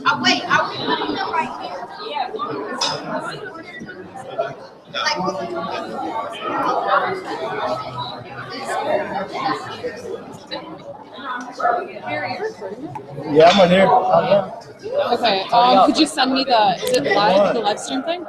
Oh, wait, are we putting them right here? Yeah, I'm on here. Oh, Okay. Could you send me the? Is it live? The live stream thing?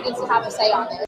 gets to have a say on this.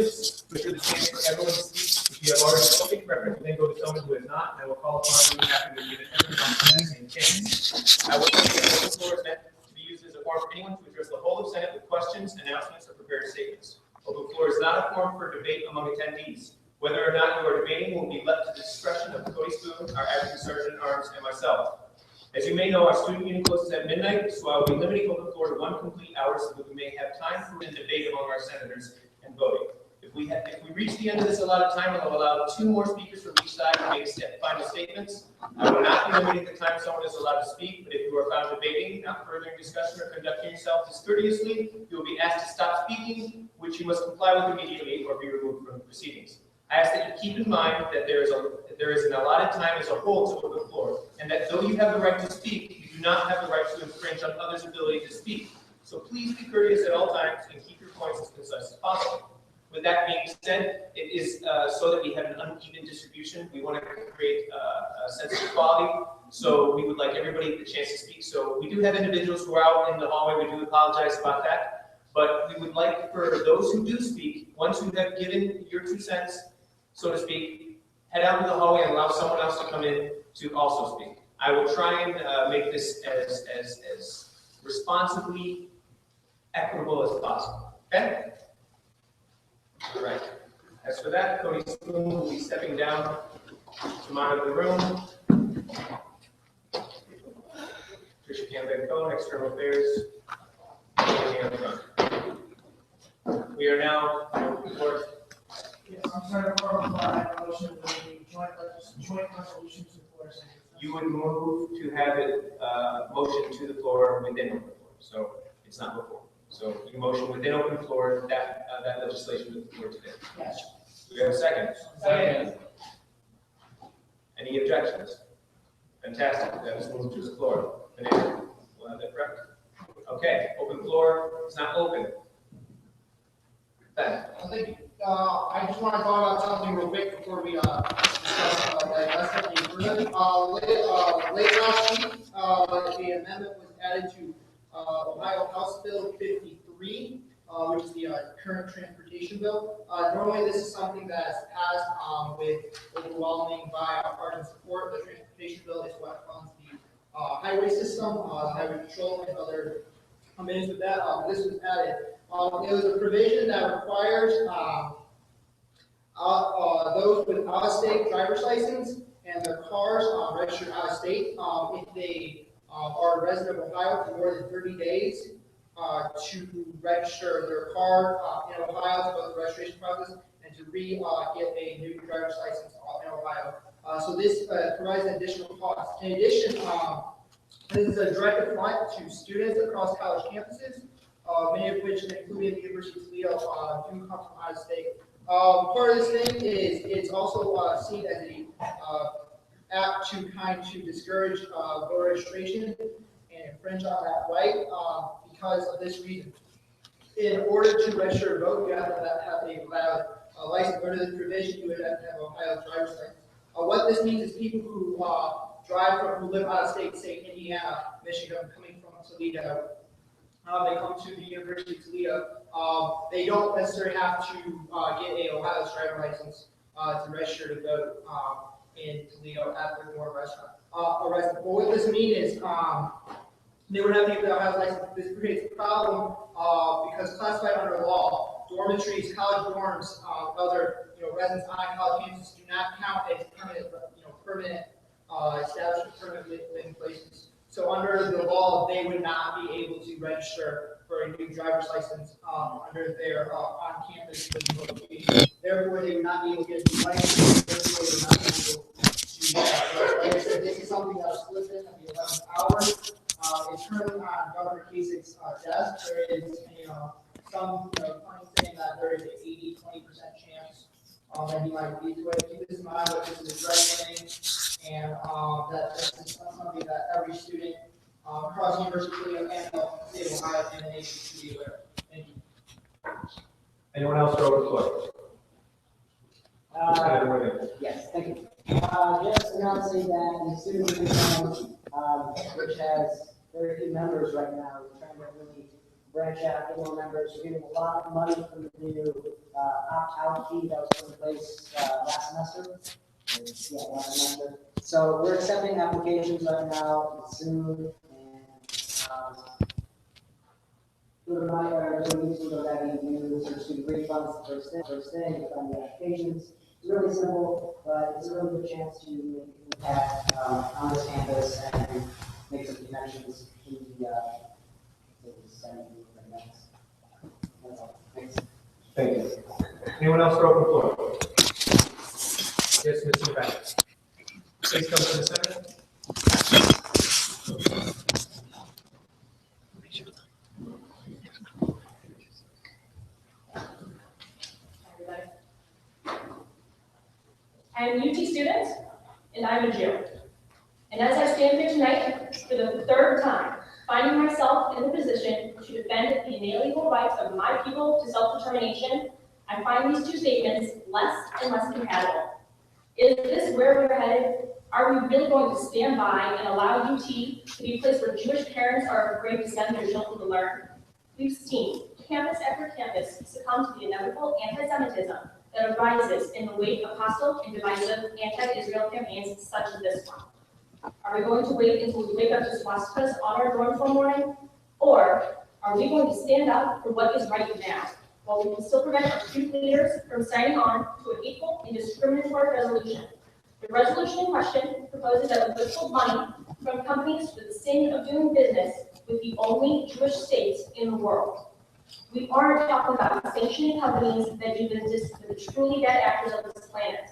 minutes to ensure the chance for everyone to speak. If you have already spoken, reference will then go to someone who has not, and I will call upon you after we give everyone the same chance. I will say that the floor is meant to be used as a forum for anyone to address the whole of Senate with questions, announcements, or prepared statements. Open floor is not a forum for debate among attendees. Whether or not you are debating will be left to the discretion of Cody Spoon, our acting sergeant at arms, and myself. As you may know, our student union closes at midnight, so I will be limiting open floor to 1 complete hour so that we may have time for a debate among our senators and voting. If we reach the end of this allotted time, I will allow 2 more speakers from each side to make final statements. I will not be limiting the time someone is allowed to speak, but if you are found debating, not furthering discussion, or conducting yourself discourteously, you will be asked to stop speaking, which you must comply with immediately or be removed from the proceedings. I ask that you keep in mind that there is an allotted time as a whole to open floor, and that though you have the right to speak, you do not have the right to infringe on others' ability to speak. So please be courteous at all times and keep your points as concise as possible. With that being said, it is so that we have an uneven distribution. We want to create a sense of equality, so we would like everybody the chance to speak. So we do have individuals who are out in the hallway. We do apologize about that, but we would like for those who do speak, once you have given your 2 cents, so to speak, head out to the hallway and allow someone else to come in to also speak. I will try and make this as responsibly equitable as possible. Okay? All right. As for that, Cody Spoon will be stepping down to monitor the room. Tricia Campbell-Cohen, External Affairs, on the front. We are now report. Yes, I'm sorry, I have a motion with the joint resolution to the floor. You would move to have it motion to the floor within open floor, so it's not before. So you motion within open floor that legislation to the floor today. Yes. Do we have a second? Second. Any objections? Fantastic. That is moved to the floor. Vanessa, we'll have that correct. Okay. Open floor is not open. Ben. Thank you. I just want to talk about something real quick before we discuss the rest of the agreement. Late last week, the amendment was added to Ohio House Bill 53, which is the current transportation bill. Normally, this is something that is passed with overwhelming bipartisan support. The transportation bill is what funds the highway system, highway patrol, and other amendments with that. This was added. It was a provision that requires those with out-of-state driver's license and their cars registered out-of-state, if they are a resident of Ohio for more than 30 days, to register their car in Ohio to go through the registration process and to get a new driver's license in Ohio. So this provides an additional cost. In addition, this is a direct apply to students across college campuses, many of which, including the University of Toledo, do come from out of state. Part of this thing is it's also seen as a act to kind to discourage voter registration and infringe on that right because of this reason. In order to register a vote, you have to have a valid license. Under this provision, you would have to have a Ohio driver's license. What this means is people who who live out of state, say Indiana, Michigan, coming from Toledo, they come to the University of Toledo, they don't necessarily have to get a Ohio driver's license to register to vote in Toledo at their dorm restaurant. But what this means is they would have to get the Ohio license. This creates a problem because classified under law, dormitories, college dorms, other residents on college campuses do not count as permanent establishment, permanent living places. So under the law, they would not be able to register for a new driver's license under their on-campus location. Therefore, they would not be able to get a new license. Therefore, they would not be able to. Like I said, this is something that was listed at the 11th hour. It's currently on Governor Kasich's desk. There is some claims saying that there is an 80-20% chance that he might be to it. Keep this in mind that this is a direct thing, and that this is something that every student across the University of and the state of Ohio and the nation should be aware of. Thank you. Anyone else for open floor? Yes, thank you. Just announcing that the student union, which has very few members right now, we're trying to really branch out, get more members. We're getting a lot of money from the new opt-out fee that was put in place last semester. Yeah, last semester. So we're accepting applications right now, soon, and doing my, doing these, we're going to use our student refunds the first thing, we find the applications. It's really simple, but it's a really good chance to make an impact on this campus and make some connections in the Senate. That's all. Thanks. Thank you. Anyone else for open floor? Yes, Mr. Back. Please come to the center. I am a UT student, and I'm a Jew. And as I stand here tonight, for the third time, finding myself in the position to defend the inalienable rights of my people to self-determination, I find these two statements less and less compatible. Is this where we're headed? Are we really going to stand by and allow UT to be a place where Jewish parents are afraid to send their children to learn? We've seen campus after campus succumb to the inevitable anti-Semitism that arises in the wake of hostile and divisive anti-Israel campaigns such as this one. Are we going to wait until we wake up to swastikas on our dorms one morning? Or are we going to stand up for what is right now, while we can still prevent our student leaders from signing on to an equal and discriminatory resolution? The resolution in question proposes that we withhold money from companies with the sin of doing business with the only Jewish state in the world. We aren't talking about sanctioning companies that do business with the truly dead actors of this planet.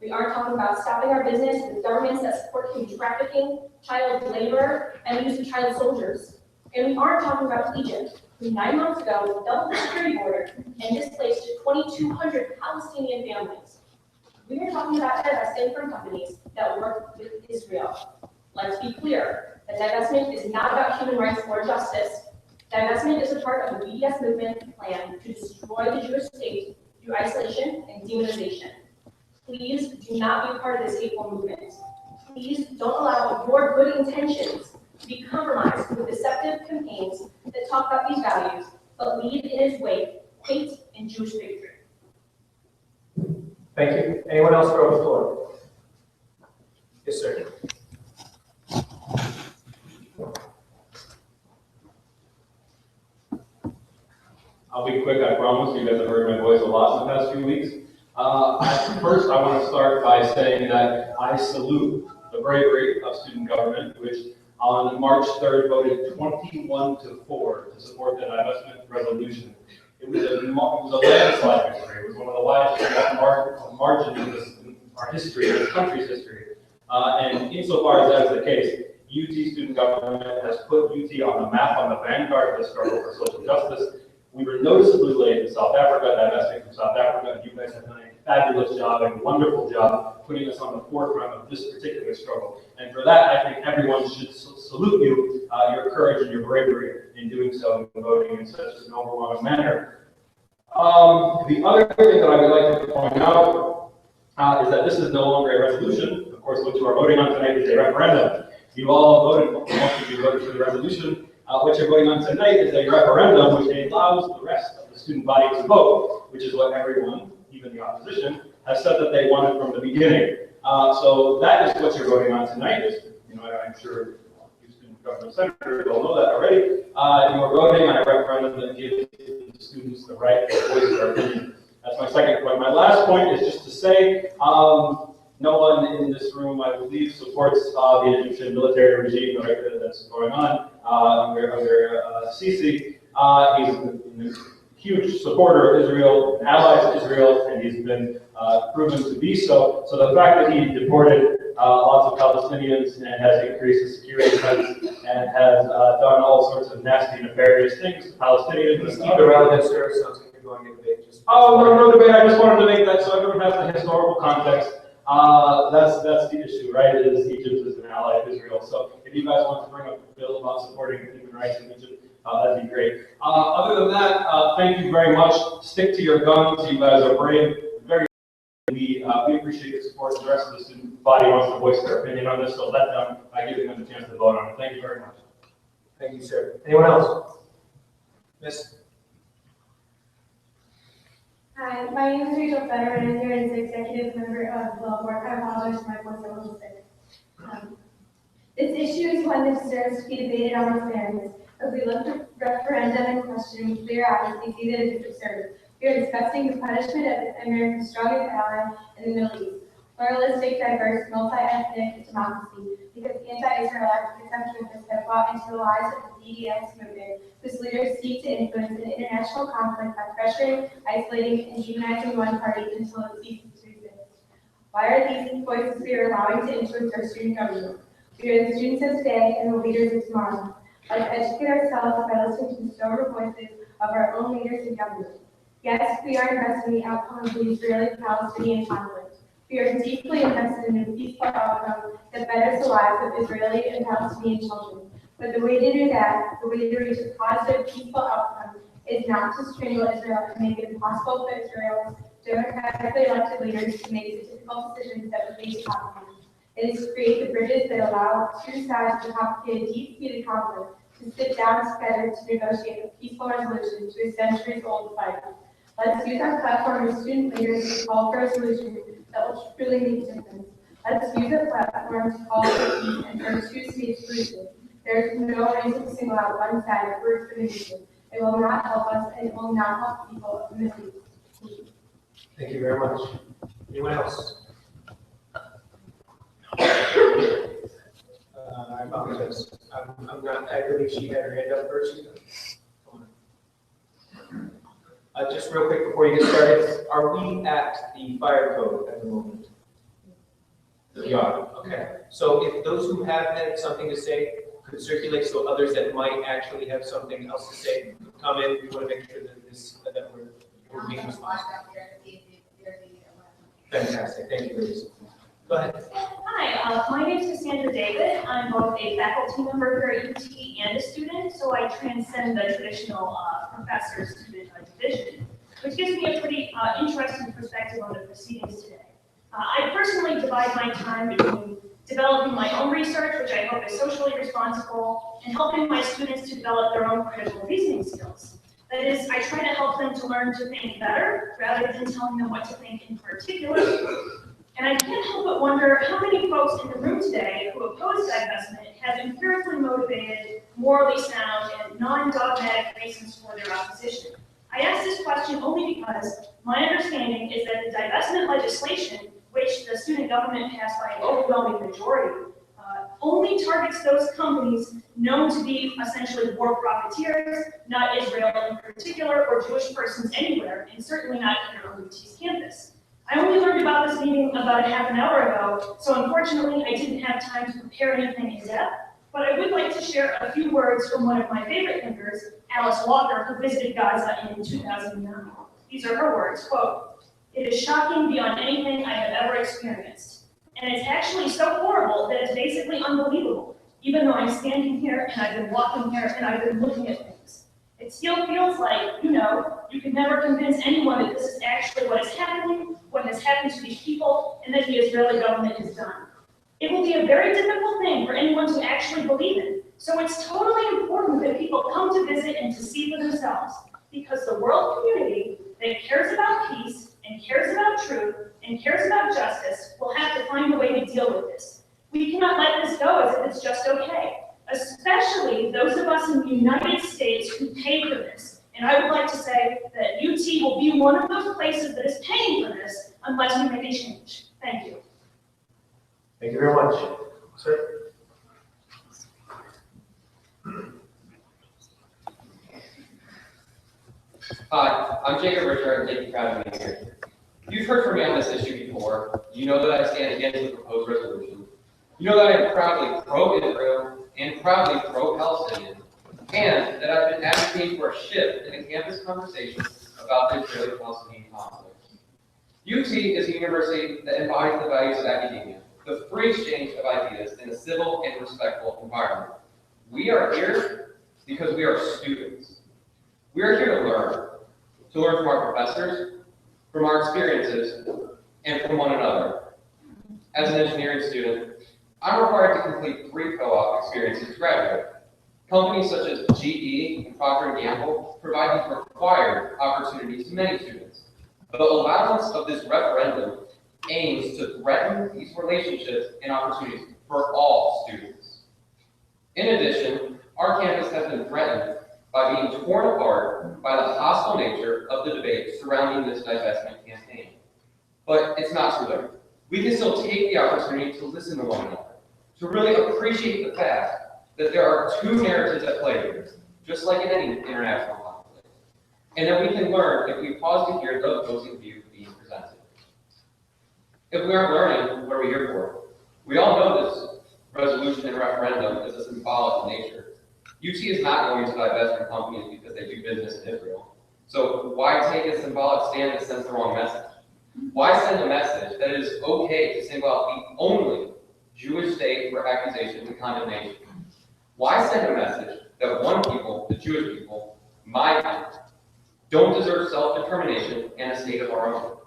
We aren't talking about stopping our business with governments that support human trafficking, child labor, and use of child soldiers. And we aren't talking about Egypt, who 9 months ago doubled the security border and displaced 2,200 Palestinian families. We are talking about divesting from companies that work with Israel. Let's be clear, that divestment is not about human rights or justice. Divestment is a part of the BDS movement plan to destroy the Jewish state through isolation and demonization. Please do not be a part of this hateful movement. Please don't allow your good intentions to be compromised with deceptive campaigns that talk about these values, but lead in its wake hate and Jewish bigotry. Thank you. Anyone else for open floor? Yes, sir. I'll be quick, I promise. You guys have heard my voice a lot in the past few weeks. First, I want to start by saying that I salute the bravery of student government, which on March 3rd voted 21-4 to support the divestment resolution. It was a landslide victory. It was one of the largest margins in our history, in this country's history. And insofar as that is the case, UT student government has put UT on the map, on the vanguard of the struggle for social justice. We were noticeably late in South Africa, divesting from South Africa, and you guys have done a fabulous job, a wonderful job, putting us on the forefront of this particular struggle. And for that, I think everyone should salute you, your courage and your bravery in doing so and voting in such an overwhelming manner. The other thing that I would like to point out is that this is no longer a resolution. Of course, what you are voting on tonight is a referendum. You all voted, most of you voted for the resolution. What you're voting on tonight is a referendum which allows the rest of the student body to vote, which is what everyone, even the opposition, has said that they wanted from the beginning. So that is what you're voting on tonight. You know, I'm sure you student government senators all know that already. You are voting on a referendum that gives the students the right to voice their opinion. That's my second point. My last point is just to say, no one in this room, I believe, supports the Egyptian military regime that's going on under Sisi. He's a huge supporter of Israel, an ally of Israel, and he's been proven to be so. So the fact that he deported lots of Palestinians and has increased the security threats and has done all sorts of nasty, nefarious things to Palestinians. Let's keep it relevant, sir. Sounds like you're going to debate. No debate. I just wanted to make that so everyone has the historical context. That's the issue, right? Is Egypt is an ally of Israel. So if you guys want to bring up a bill about supporting human rights in Egypt, that'd be great. Other than that, thank you very much. Stick to your guns. You guys are brave. We appreciate your support. The rest of the student body wants to voice their opinion on this, so let them by giving them the chance to vote on it. Thank you very much. Thank you, sir. Anyone else? Miss? Hi, my name is Rachel Fetterman. I'm here as the executive member of the board. I apologize for my voice, I'm a little sick. This issue is one that deserves to be debated on with fairness. As we look to referendum and question with clear eyes, we see that it is absurd. We are discussing the punishment of America's strongest ally in the Middle East. Pluralistic, diverse, multi-ethnic democracy, because anti-Israel exceptionists have bought into the lies of the BDS movement, whose leaders seek to influence an international conflict by pressuring, isolating, and demonizing one party until it ceases to exist. Why are these voices we are allowing to influence our student government? We are the students of today and the leaders of tomorrow. Let's educate ourselves by listening to the sober voices of our own leaders in government. Yes, we are invested in the outcome of the Israeli-Palestinian conflict. We are deeply invested in a peaceful outcome that betters the lives of Israeli and Palestinian children. But the way to do that, the way to reach a positive, peaceful outcome, is not to strangle Israel and make it impossible for Israel's democratically elected leaders to make the difficult decisions that would face conflict. It is to create the bridges that allow two sides to complicate deep-seated conflict to sit down together to negotiate a peaceful resolution to a centuries-old fight. Let's use our platform as student leaders to call for a solution that will truly make a difference. Let's use a platform to call for peace and for a two-state solution. There is no reason to single out one side or root for the nation. It will not help us, and it will not help people of the Middle East. Thank you very much. Anyone else? I apologize. I'm not, I believe she had her hand up first. Just real quick before you get started, are we at the fire code at the moment? We are, okay. So if those who have had something to say could circulate, so others that might actually have something else to say come in. We want to make sure that that we're being responsible. Fantastic, thank you, Grace. Go ahead. Hi, my name is Cassandra David. I'm both a faculty member here at UT and a student, so I transcend the traditional professor-student division, which gives me a pretty interesting perspective on the proceedings today. I personally divide my time between developing my own research, which I hope is socially responsible, and helping my students to develop their own critical reasoning skills. That is, I try to help them to learn to think better, rather than telling them what to think in particular. And I can't help but wonder how many folks in the room today who oppose divestment have empirically motivated, morally sound, and non-dogmatic reasons for their opposition. I ask this question only because my understanding is that the divestment legislation, which the student government passed by an overwhelming majority, only targets those companies known to be essentially war profiteers, not Israel in particular, or Jewish persons anywhere, and certainly not here on UT's campus. I only learned about this meeting about a half an hour ago, so unfortunately I didn't have time to prepare anything in depth, but I would like to share a few words from one of my favorite thinkers, Alice Walker, who visited Gaza in 2009. These are her words, quote, "It is shocking beyond anything I have ever experienced. And it's actually so horrible that it's basically unbelievable, even though I'm standing here and I've been walking here and I've been looking at things. It still feels like, you can never convince anyone that this is actually what is happening, what has happened to these people, and that the Israeli government has done. It will be a very difficult thing for anyone to actually believe in. So it's totally important that people come to visit and to see for themselves, because the world community that cares about peace and cares about truth and cares about justice will have to find a way to deal with this. We cannot let this go as if it's just okay, especially those of us in the United States who pay for this. And I would like to say that UT will be one of those places that is paying for this unless we make a change. Thank you. Thank you very much. Sir? Hi, I'm Jacob Richard, and thank you for having me here. You've heard from me on this issue before. You know that I stand against the proposed resolution. You know that I am proudly pro-Israel and proudly pro-Palestinian, and that I've been advocating for a shift in the campus conversation about the Israeli-Palestinian conflict. UT is a university that embodies the values of academia, the free exchange of ideas in a civil and respectful environment. We are here because we are students. We are here to learn from our professors, from our experiences, and from one another. As an engineering student, I'm required to complete 3 co-op experiences to graduate. Companies such as GE and Procter & Gamble provide these required opportunities to many students. The allowance of this referendum aims to threaten these relationships and opportunities for all students. In addition, our campus has been threatened by being torn apart by the hostile nature of the debate surrounding this divestment campaign. But it's not too late. We can still take the opportunity to listen to one another, to really appreciate the fact that there are two narratives at play here, just like in any international conflict, and that we can learn if we pause to hear the opposing view being presented. If we aren't learning, what are we here for? We all know this resolution and referendum is a symbolic in nature. UT is not going to divest from companies because they do business in Israel. So why take a symbolic stand that sends the wrong message? Why send a message that it is okay to single out the only Jewish state for accusations and condemnation? Why send a message that one people, the Jewish people, my people, don't deserve self-determination and a state of our own?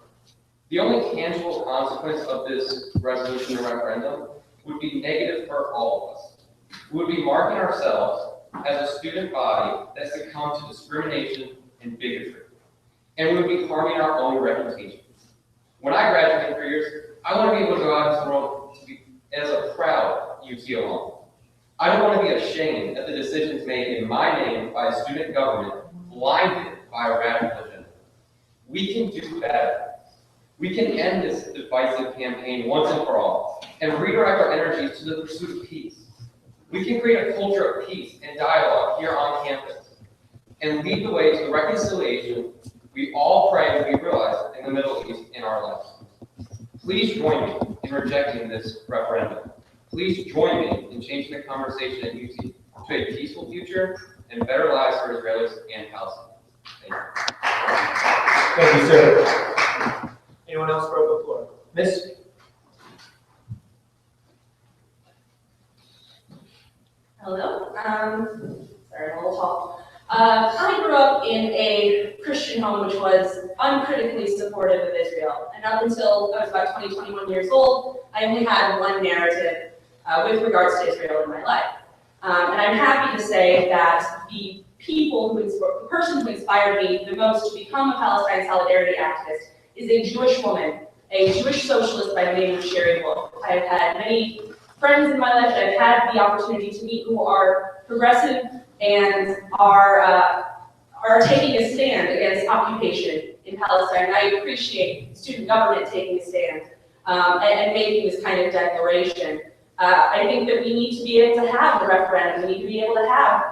The only tangible consequence of this resolution or referendum would be negative for all of us. We would be marking ourselves as a student body that succumbed to discrimination and bigotry. And we would be harming our own reputation. When I graduate in 3 years, I want to be able to go out into the world to be as a proud UT alum. I don't want to be ashamed at the decisions made in my name by a student government blinded by a radical agenda. We can do better. We can end this divisive campaign once and for all and redirect our energies to the pursuit of peace. We can create a culture of peace and dialogue here on campus and lead the way to the reconciliation we all pray to be realized in the Middle East in our lives. Please join me in rejecting this referendum. Please join me in changing the conversation at UT to a peaceful future and better lives for Israelis and Palestinians. Thank you. Thank you, sir. Anyone else for the floor? Miss? Hello. Sorry, I'm a little tall. I grew up in a Christian home which was uncritically supportive of Israel. And up until I was about 20, 21 years old, I only had one narrative with regards to Israel in my life. And I'm happy to say that the person who inspired me the most to become a Palestine solidarity activist is a Jewish woman, a Jewish socialist by the name of Sherry Wolf. I've had many friends in my life that I've had the opportunity to meet who are progressive and are taking a stand against occupation in Palestine. And I appreciate student government taking a stand and making this kind of declaration. I think that we need to be able to have a referendum. We need to be able to have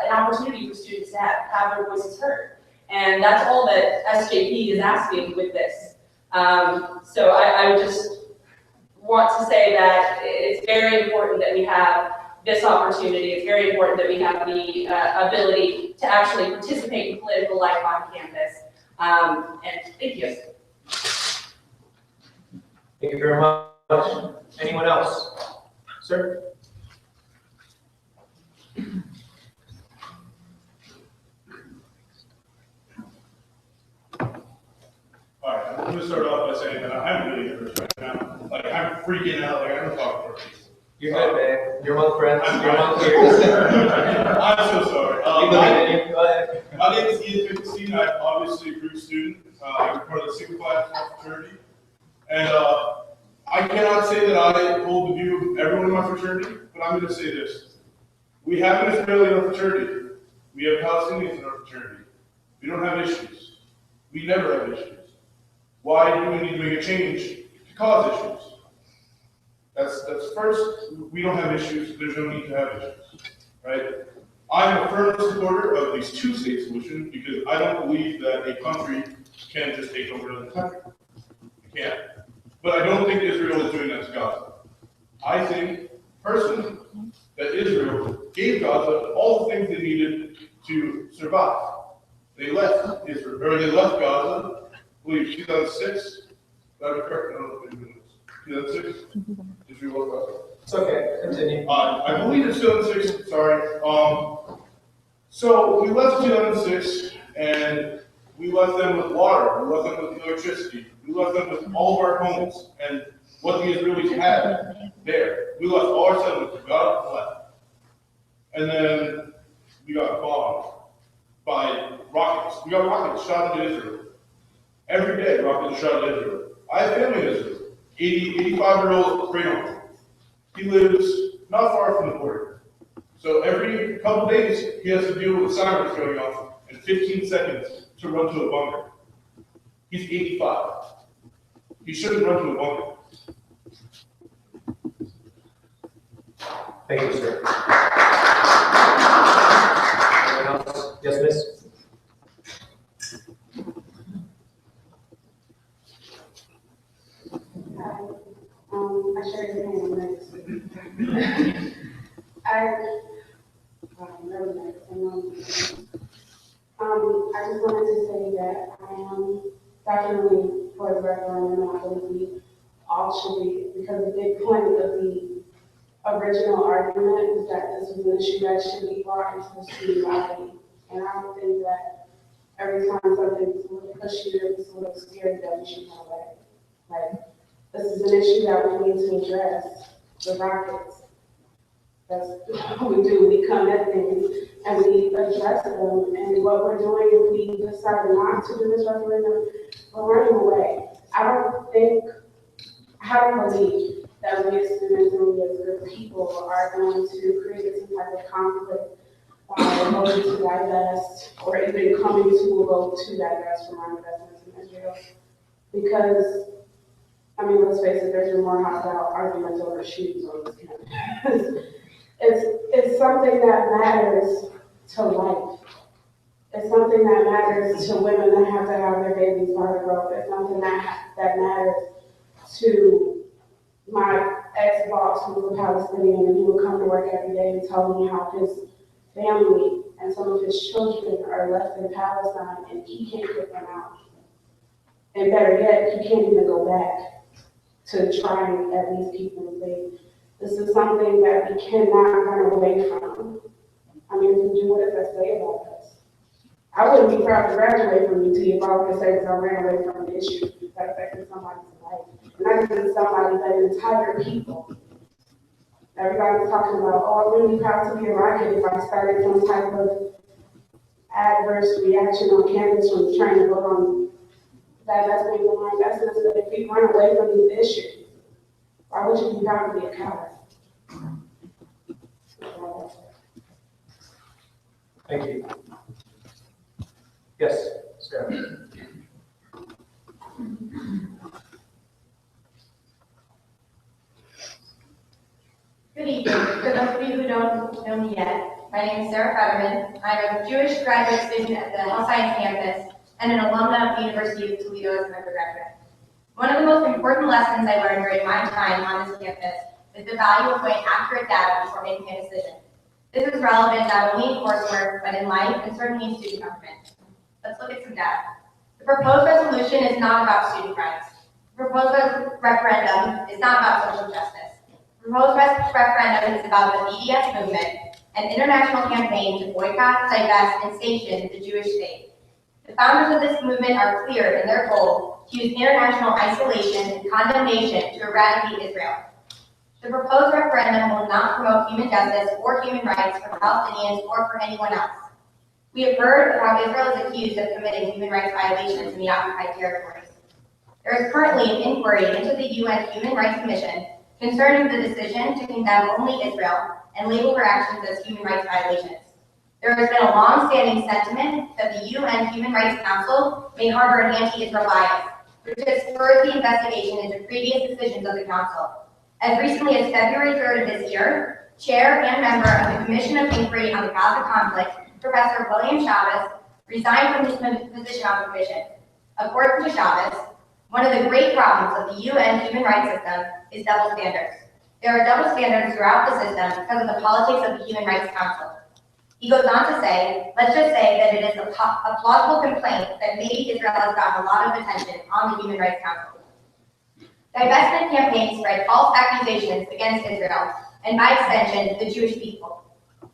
an opportunity for students to have their voices heard. And that's all that SJP is asking with this. So I would just want to say that it's very important that we have this opportunity. It's very important that we have the ability to actually participate in political life on campus. And thank you. Thank you very much. Anyone else? Sir? All right, I'm gonna start off by saying that I'm really nervous right now. Like, I'm freaking out, like, I don't talk for people. You're good, man. You're among friends. I'm You're among peers. I'm so sorry. Go ahead. My name is Ian Finkelstein. I'm obviously a Greek student. I'm part of the Sigma Phi fraternity. And I cannot say that I hold the view of everyone in my fraternity, but I'm gonna say this. We have an Israeli in our fraternity. We have Palestinians in our fraternity. We don't have issues. We never have issues. Why do we need to make a change to cause issues? That's first, we don't have issues, there's no need to have issues, right? I'm a firm supporter of these two-state solution because I don't believe that a country can just take over another country. You can't. But I don't think Israel is doing that to Gaza. I think, personally, that Israel gave Gaza all the things they needed to survive. They left Israel, or they left Gaza, I believe 2006. That is correct. I don't know if it was 2006. Israel left Gaza. It's okay. Continue. I believe it's 2006. Sorry. So we left 2006, and we left them with water. We left them with electricity. We left them with all of our homes and what the Israelis had there. We left all our settlements. God left. And then we got bombed by rockets. We got rockets shot into Israel. Every day, rockets shot into Israel. I have family in Israel. 85-year-old granduncle. He lives not far from the border. So every couple days, he has to deal with sirens going off in 15 seconds to run to a bunker. He's 85. He shouldn't run to a bunker. Thank you, sir. Anyone else? Yes, miss? I shared your name next. I just wanted to say that I am definitely for the referendum, and I believe we all should be, because the big point of the original argument was that this was an issue that should be brought into the student body. And I don't think that every time something's a little pushy or it's a little scary that we should go away. Like, this is an issue that we need to address, the rockets. That's what we do, we come at things and we address them, and what we're doing if we decide not to do this referendum, we're running away. I don't believe that we as students and we as good people are going to create some type of conflict by voting to divest or even coming to a vote to divest from our investments in Israel. Because, I mean, let's face it, there's been more hostile arguments over shoes on this campus. It's something that matters to life. It's something that matters to women that have to have their babies by the rope. It's something that matters to my ex-boss who was a Palestinian, and he would come to work every day and tell me how his family and some of his children are left in Palestine and he can't get them out. And better yet, he can't even go back to try and at least keep them safe. This is something that we cannot run away from. I mean, if we do, what does that say about us? I wouldn't be proud to graduate from UT if I were to say that I ran away from an issue that affected somebody's life. And not even somebody, but an entire people. Everybody's talking about, oh, I wouldn't be proud to be a rocket if I started some type of adverse reaction on campus from trying to vote on divesting of my investments. But if we run away from these issues, why would you be proud to be a coward? Thank you. Yes, Sarah. Good evening. For those of you who don't know me yet, my name is Sarah Fetterman. I'm a Jewish graduate student at the Health Science campus and an alumna of the University of Toledo as an undergraduate. One of the most important lessons I learned during my time on this campus is the value of weighing accurate data before making a decision. This is relevant not only in coursework, but in life and certainly in student government. Let's look at some data. The proposed resolution is not about student rights. The proposed referendum is not about social justice. The proposed referendum is about the BDS movement, an international campaign to boycott, divest, and sanction the Jewish state. The founders of this movement are clear in their goal to use international isolation and condemnation to eradicate Israel. The proposed referendum will not promote human justice or human rights for Palestinians or for anyone else. We have heard of how Israel is accused of committing human rights violations in the occupied territories. There is currently an inquiry into the UN Human Rights Commission concerning the decision to condemn only Israel and label her actions as human rights violations. There has been a long-standing sentiment that the UN Human Rights Council may harbor an anti-Israel bias, which has spurred the investigation into previous decisions of the Council. As recently as February 3rd of this year, Chair and member of the Commission of Inquiry on the Gaza Conflict, Professor William Chavez, resigned from his position on the commission. According to Chavez, one of the great problems of the UN human rights system is double standards. There are double standards throughout the system because of the politics of the Human Rights Council. He goes on to say, let's just say that it is a plausible complaint that maybe Israel has gotten a lot of attention on the Human Rights Council. Divestment campaigns spread false accusations against Israel, and by extension, the Jewish people.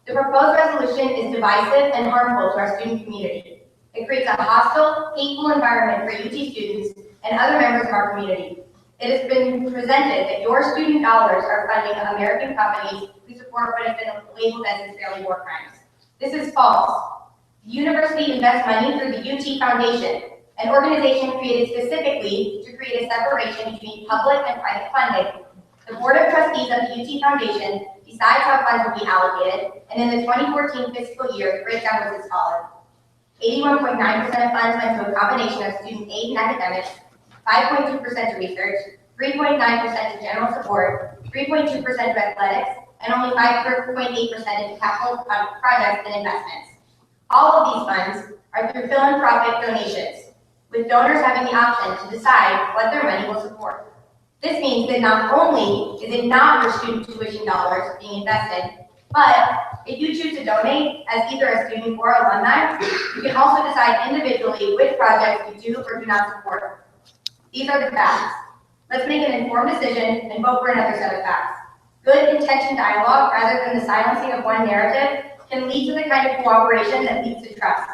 The proposed resolution is divisive and harmful to our student community. It creates a hostile, hateful environment for UT students and other members of our community. It has been presented that your student dollars are funding American companies who support what has been labeled as Israeli war crimes. This is false. The university invests money through the UT Foundation, an organization created specifically to create a separation between public and private funding. The Board of Trustees of the UT Foundation decides how funds will be allocated, and in the 2014 fiscal year, the breakdown was as follows. 81.9% of funds went to a combination of student aid and academics, 5.2% to research, 3.9% to general support, 3.2% to athletics, and only 5.8% into capital projects and investments. All of these funds are through philanthropic donations, with donors having the option to decide what their money will support. This means that not only is it not your student tuition dollars being invested, but if you choose to donate as either a student or alumni, you can also decide individually which projects you do or do not support. These are the facts. Let's make an informed decision and vote for another set of facts. Good intentioned dialogue, rather than the silencing of one narrative, can lead to the kind of cooperation that leads to trust.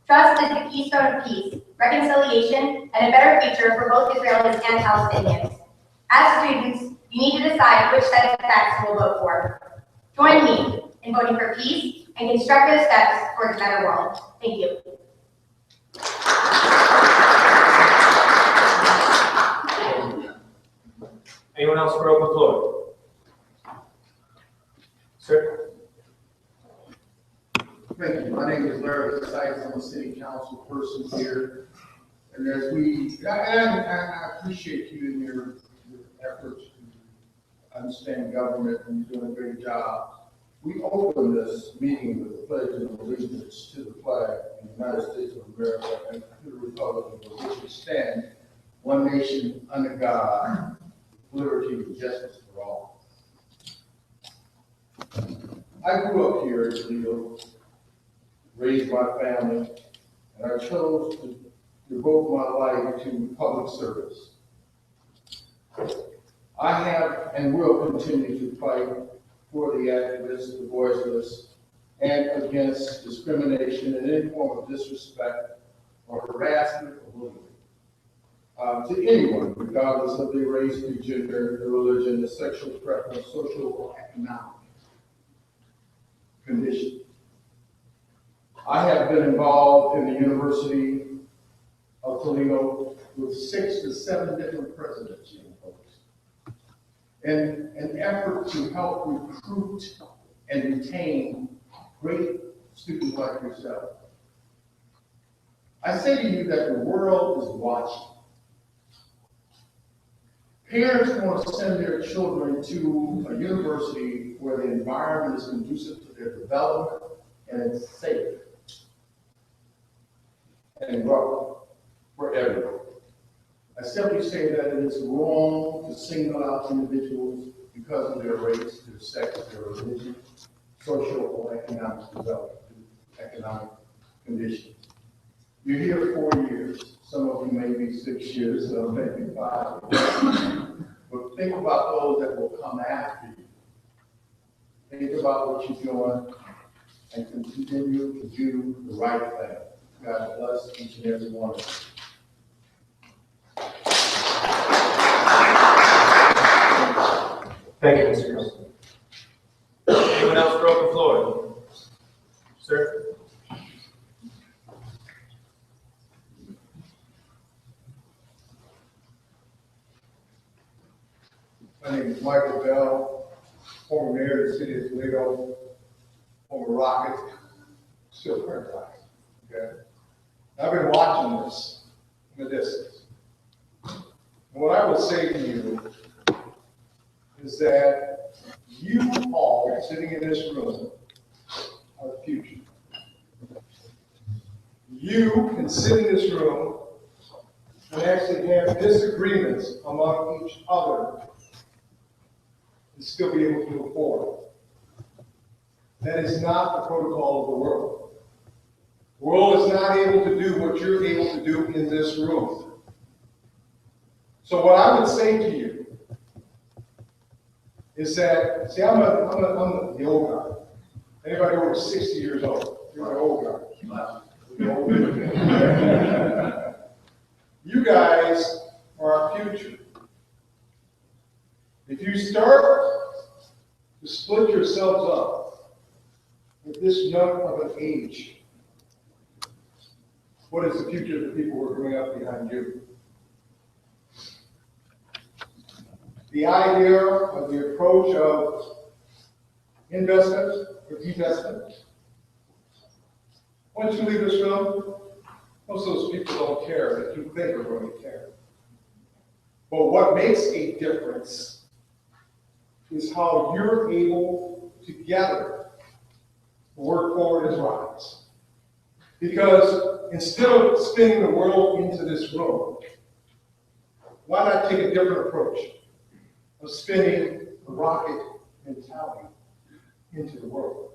Trust is the keystone of peace, reconciliation, and a better future for both Israelis and Palestinians. As students, you need to decide which set of facts you will vote for. Join me in voting for peace and constructive steps towards a better world. Thank you. Anyone else for open floor? Sir? Thank you. My name is Larry Sykes. I'm a city council person here. And I appreciate you and your efforts to understand government, and you're doing a great job. We open this meeting with the pledge of allegiance to the flag of the United States of America and to the republic for which it stands, one nation under God, liberty and justice for all. I grew up here in Toledo, raised my family, and I chose to devote my life to public service. I have and will continue to fight for the activists, the voiceless, and against discrimination and any form of disrespect or harassment or bullying to anyone, regardless of their race, their gender, their religion, their sexual preference, social or economic condition. I have been involved in the University of Toledo with 6 to 7 different presidents, young folks, in an effort to help recruit and retain great students like yourself. I say to you that the world is watching. Parents want to send their children to a university where the environment is conducive to their development and it's safe and welcome for everyone. I simply say that it is wrong to single out individuals because of their race, their sex, their religion, social or economic development, economic conditions. You're here 4 years. Some of you may be 6 years, some maybe 5. But think about those that will come after you. Think about what you're doing and continue to do the right thing. God bless each and every one of you. Thank you, Mr. Councilman. Anyone else for open floor? Sir? My name is Michael Bell, former mayor of the city of Toledo, former Rocket, still current Rocket. Okay? I've been watching this from a distance. And what I will say to you is that you all sitting in this room are the future. You can sit in this room and actually have disagreements among each other and still be able to move forward. That is not the protocol of the world. The world is not able to do what you're able to do in this room. So what I would say to you is that, see, I'm the old guy. Anybody over 60 years old? You're the old guy. You guys are our future. If you start to split yourselves up at this young of an age, what is the future of the people who are growing up behind you? The idea of the approach of investment or divestment. Once you leave this room, most of those people don't care that you think are going to care. But what makes a difference is how you're able together to work forward as Rockets. Because instead of spinning the world into this room, why not take a different approach of spinning the rocket mentality into the world?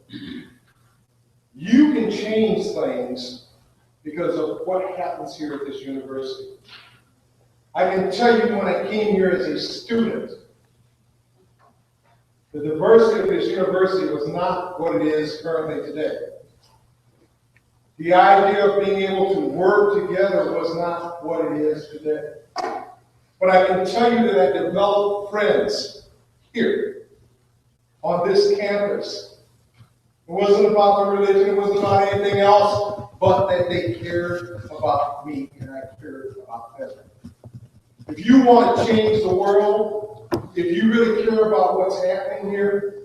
You can change things because of what happens here at this university. I can tell you when I came here as a student, the diversity of this university was not what it is currently today. The idea of being able to work together was not what it is today. But I can tell you that I developed friends here on this campus. It wasn't about the religion, it wasn't about anything else, but that they cared about me and I cared about them. If you want to change the world, if you really care about what's happening here,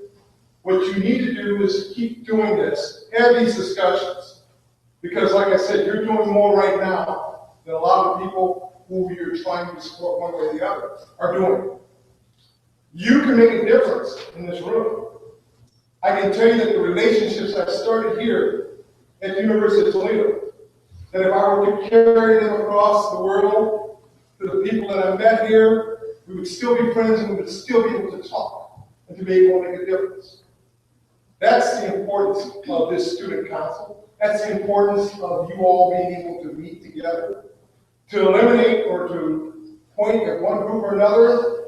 what you need to do is keep doing this, have these discussions. Because like I said, you're doing more right now than a lot of people who you're trying to support one way or the other are doing. You can make a difference in this room. I can tell you that the relationships I started here at the University of Toledo, that if I were to carry them across the world to the people that I met here, we would still be friends and we would still be able to talk and to be able to make a difference. That's the importance of this student council. That's the importance of you all being able to meet together, to eliminate or to point at one group or another.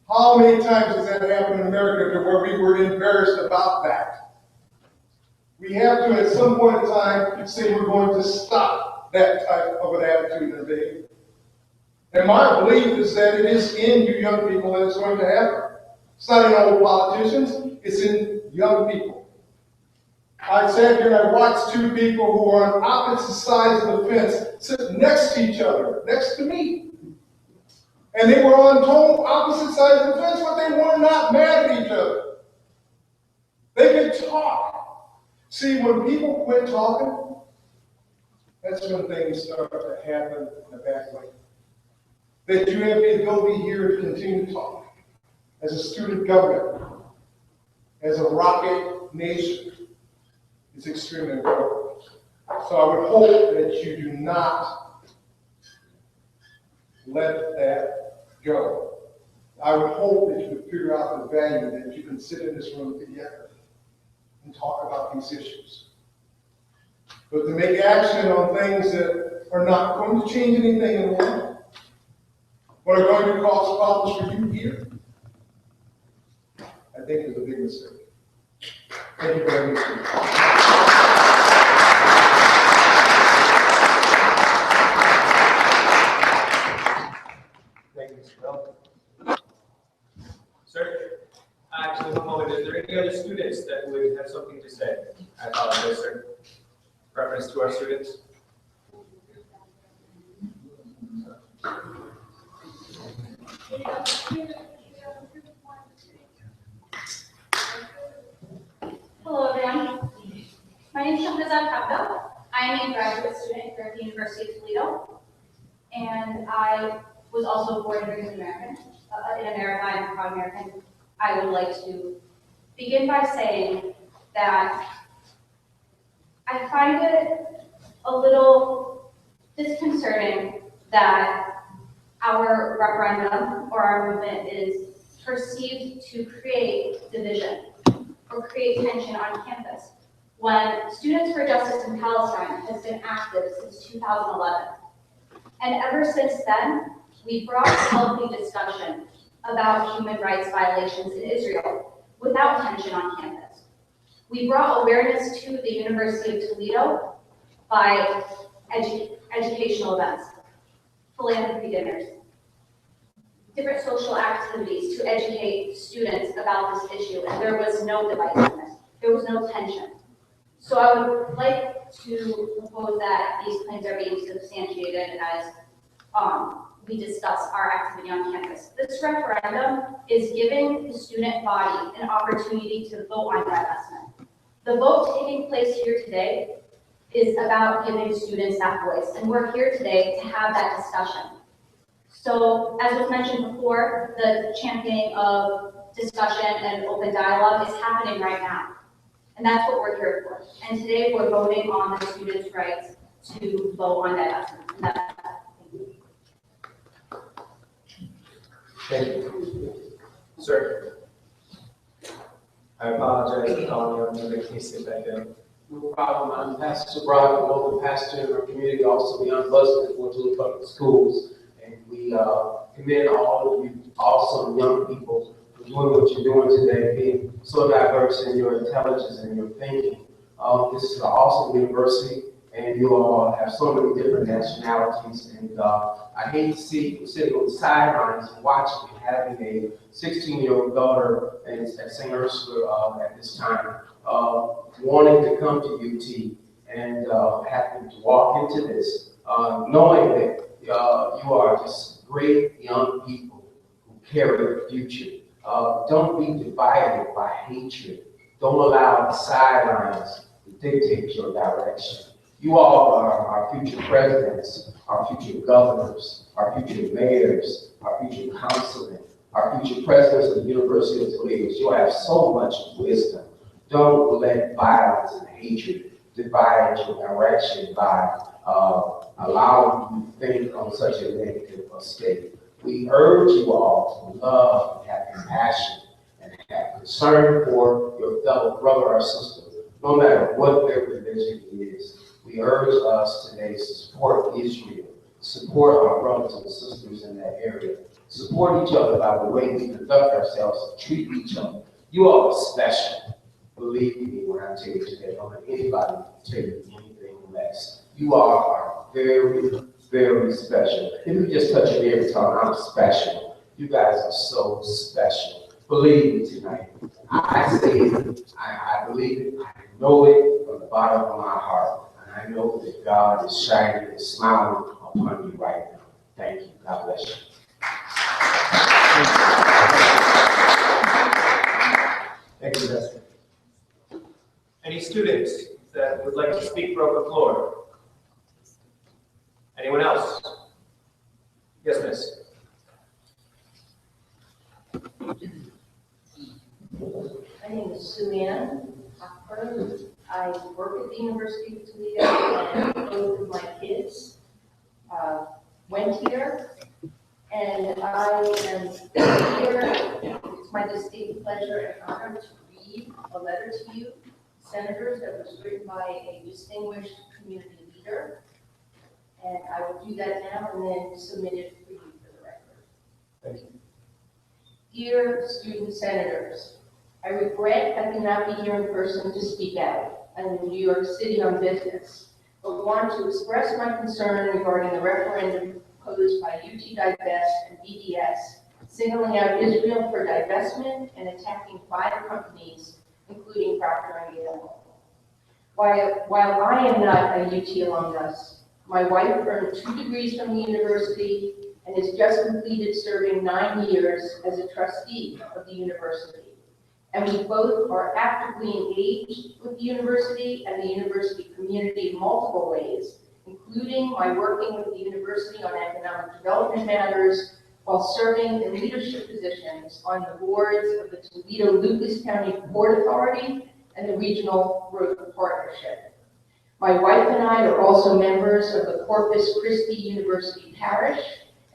How many times has that happened in America to where we were embarrassed about that? We have to, at some point in time, say we're going to stop that type of an attitude and behavior. And my belief is that it is in you young people that it's going to happen. It's not in old politicians, it's in young people. I sat here and I watched two people who are on opposite sides of the fence sit next to each other, next to me. And they were on opposite sides of the fence, but they were not mad at each other. They could talk. See, when people quit talking, that's when things start to happen in a bad way. That you have the ability here to continue to talk as a student government, as a rocket nation, is extremely important. So I would hope that you do not let that go. I would hope that you would figure out the value that you can sit in this room together and talk about these issues. But to make action on things that are not going to change anything in the world, what are going to cause problems for you here, I think is a big mistake. Thank you very much. Thank you, Mr. Bell. Sir? Actually, one moment. Is there any other students that would have something to say? I apologize, sir. Reference to our students? Hello, everyone. My name is Shahrazad Kapda. I am a graduate student here at the University of Toledo, and I was also born and raised in America. I'm a proud American. I would like to begin by saying that I find it a little disconcerting that our referendum or our movement is perceived to create division or create tension on campus when Students for Justice in Palestine has been active since 2011. And ever since then, we brought healthy discussion about human rights violations in Israel without tension on campus. We brought awareness to the University of Toledo by educational events, philanthropy dinners, different social activities to educate students about this issue, and there was no divisiveness, there was no tension. So I would like to propose that these claims are being substantiated as we discuss our activity on campus. This referendum is giving the student body an opportunity to vote on divestment. The vote taking place here today is about giving students that voice, and we're here today to have that discussion. So, as was mentioned before, the championing of discussion and open dialogue is happening right now. And that's what we're here for. And today we're voting on the students' rights to vote on divestment. And that's Thank you. Sir. I apologize for calling you up, but can you sit back down? No problem. I'm Pastor Brock, a local pastor in our community, also the ombudsman for Tulsa Public Schools. And we commend all of you awesome young people for doing what you're doing today, being so diverse in your intelligence and your thinking. This is an awesome university, and you all have so many different nationalities. And I hate to see you sitting on the sidelines watching and having a 16-year-old daughter at St. Ursula at this time, wanting to come to UT and having to walk into this, knowing that you are just great young people who carry the future. Don't be divided by hatred. Don't allow the sidelines to dictate your direction. You all are our future presidents, our future governors, our future mayors, our future councilmen, our future presidents of the University of Toledo. You have so much wisdom. Don't let violence and hatred divide your direction by allowing you to think on such a negative state. We urge you all to love and have compassion and have concern for your fellow brother or sister, no matter what their religion is. We urge us today to support Israel, support our brothers and sisters in that area, support each other by the way we conduct ourselves, treat each other. You all are special. Believe me when I tell you today, don't let anybody tell you anything less. You all are very, very special. If you just touch your ear and tell I'm special, you guys are so special. Believe me tonight. I say it, I believe it, I know it from the bottom of my heart. And I know that God is shining and smiling upon you right now. Thank you. God bless you. Thank you, Pastor. Any students that would like to speak from the floor? Anyone else? Yes, miss. My name is Sue Ann Hochberg. I work at the University of Toledo, and both of my kids went here. And I am here, it's my distinct pleasure and honor to read a letter to you, senators, that was written by a distinguished community leader. And I will do that now and then submit it for you for the record. Thank you. Dear student senators, I regret I cannot be here in person to speak out. I'm in New York City on business, but want to express my concern regarding the referendum proposed by UT Divest and BDS, singling out Israel for divestment and attacking 5 companies, including Procter & Gamble. While I am not a UT alumnus, my wife earned 2 degrees from the university and has just completed serving 9 years as a trustee of the university. And we both are actively engaged with the university and the university community in multiple ways, including my working with the university on economic development matters while serving in leadership positions on the boards of the Toledo-Lucas County Port Authority and the Regional Growth Partnership. My wife and I are also members of the Corpus Christi University Parish,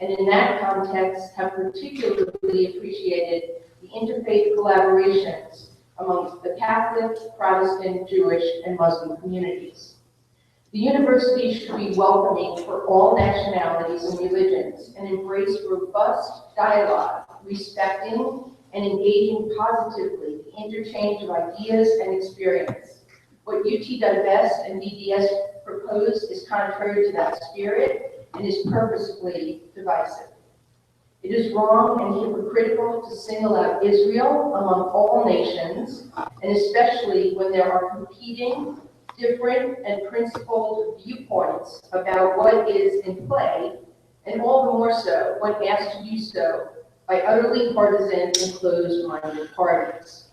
and in that context have particularly appreciated the interfaith collaborations amongst the Catholic, Protestant, Jewish, and Muslim communities. The university should be welcoming for all nationalities and religions and embrace robust dialogue, respecting and engaging positively the interchange of ideas and experience. What UT Divest and BDS propose is contrary to that spirit and is purposefully divisive. It is wrong and hypocritical to single out Israel among all nations, and especially when there are competing different and principled viewpoints about what is in play, and all the more so when asked to do so by utterly partisan and closed-minded parties.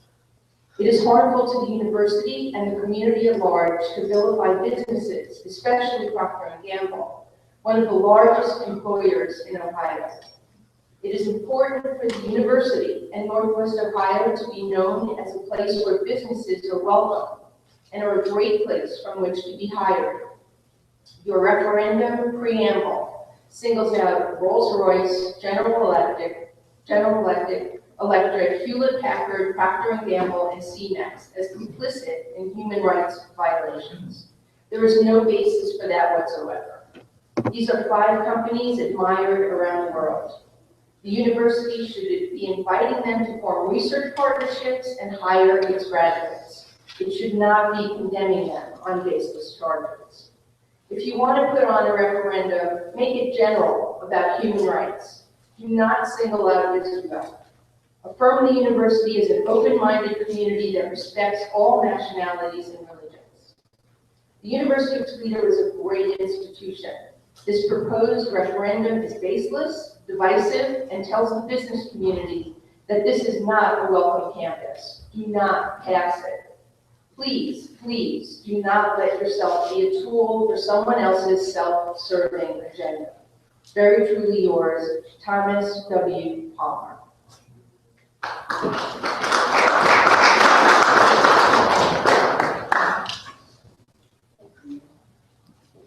It is harmful to the university and the community at large to vilify businesses, especially Procter & Gamble, one of the largest employers in Ohio. It is important for the university and Northwest Ohio to be known as a place where businesses are welcome and are a great place from which to be hired. Your referendum preamble singles out Rolls-Royce, General Electric, Hewlett-Packard, Procter & Gamble, and CNEX as complicit in human rights violations. There is no basis for that whatsoever. These are 5 companies admired around the world. The university should be inviting them to form research partnerships and hire its graduates. It should not be condemning them on baseless charges. If you want to put on a referendum, make it general about human rights. Do not single out Israel. Affirm the university as an open-minded community that respects all nationalities and religions. The University of Toledo is a great institution. This proposed referendum is baseless, divisive, and tells the business community that this is not a welcome campus. Do not pass it. Please, please do not let yourself be a tool for someone else's self-serving agenda. Very truly yours, Thomas W. Palmer.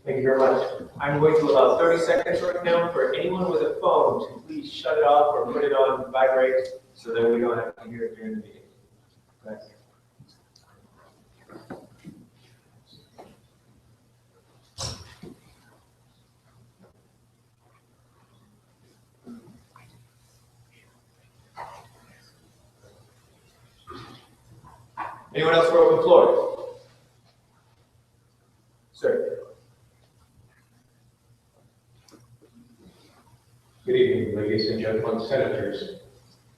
Thank you very much. I'm going to allow 30 seconds right now for anyone with a phone to please shut it off or put it on vibrate so that we don't have to hear it during the meeting. Thanks. Anyone else for open floor? Sir. Good evening, ladies and gentlemen, senators.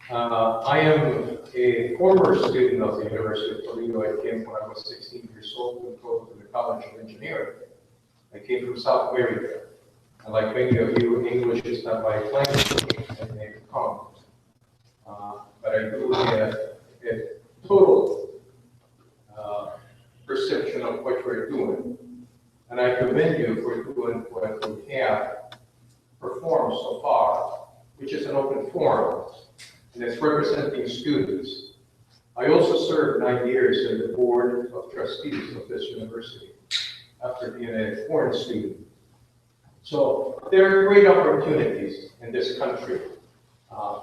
I am a former student of the University of Toledo. I came when I was 16 years old to go to the College of Engineering. I came from South America. And like many of you, English is not my language and they come. But I do have a total perception of what we're doing. And I commend you for doing what you have performed so far, which is an open forum, and it's representing students. I also served 9 years in the board of trustees of this university after being a foreign student. So there are great opportunities in this country.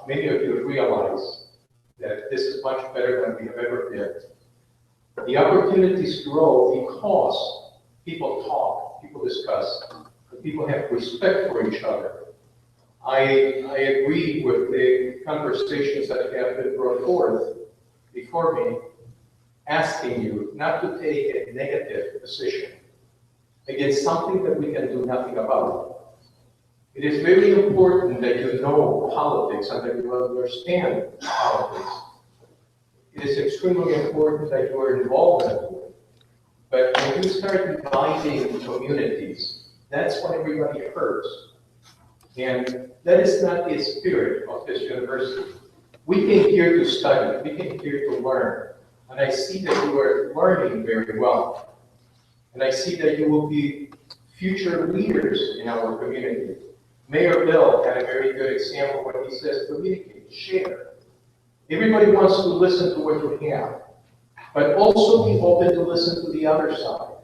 Many of you realize that this is much better than we have ever been. The opportunities grow because people talk, people discuss, and people have respect for each other. I agree with the conversations that have been brought forth before me, asking you not to take a negative position against something that we can do nothing about. It is very important that you know politics and that you understand politics. It is extremely important that you are involved in it. But when you start dividing communities, that's when everybody hurts. And that is not the spirit of this university. We came here to study, we came here to learn. And I see that you are learning very well. And I see that you will be future leaders in our community. Mayor Bell had a very good example when he says, communicate, share. Everybody wants to listen to what you have, but also be open to listen to the other side.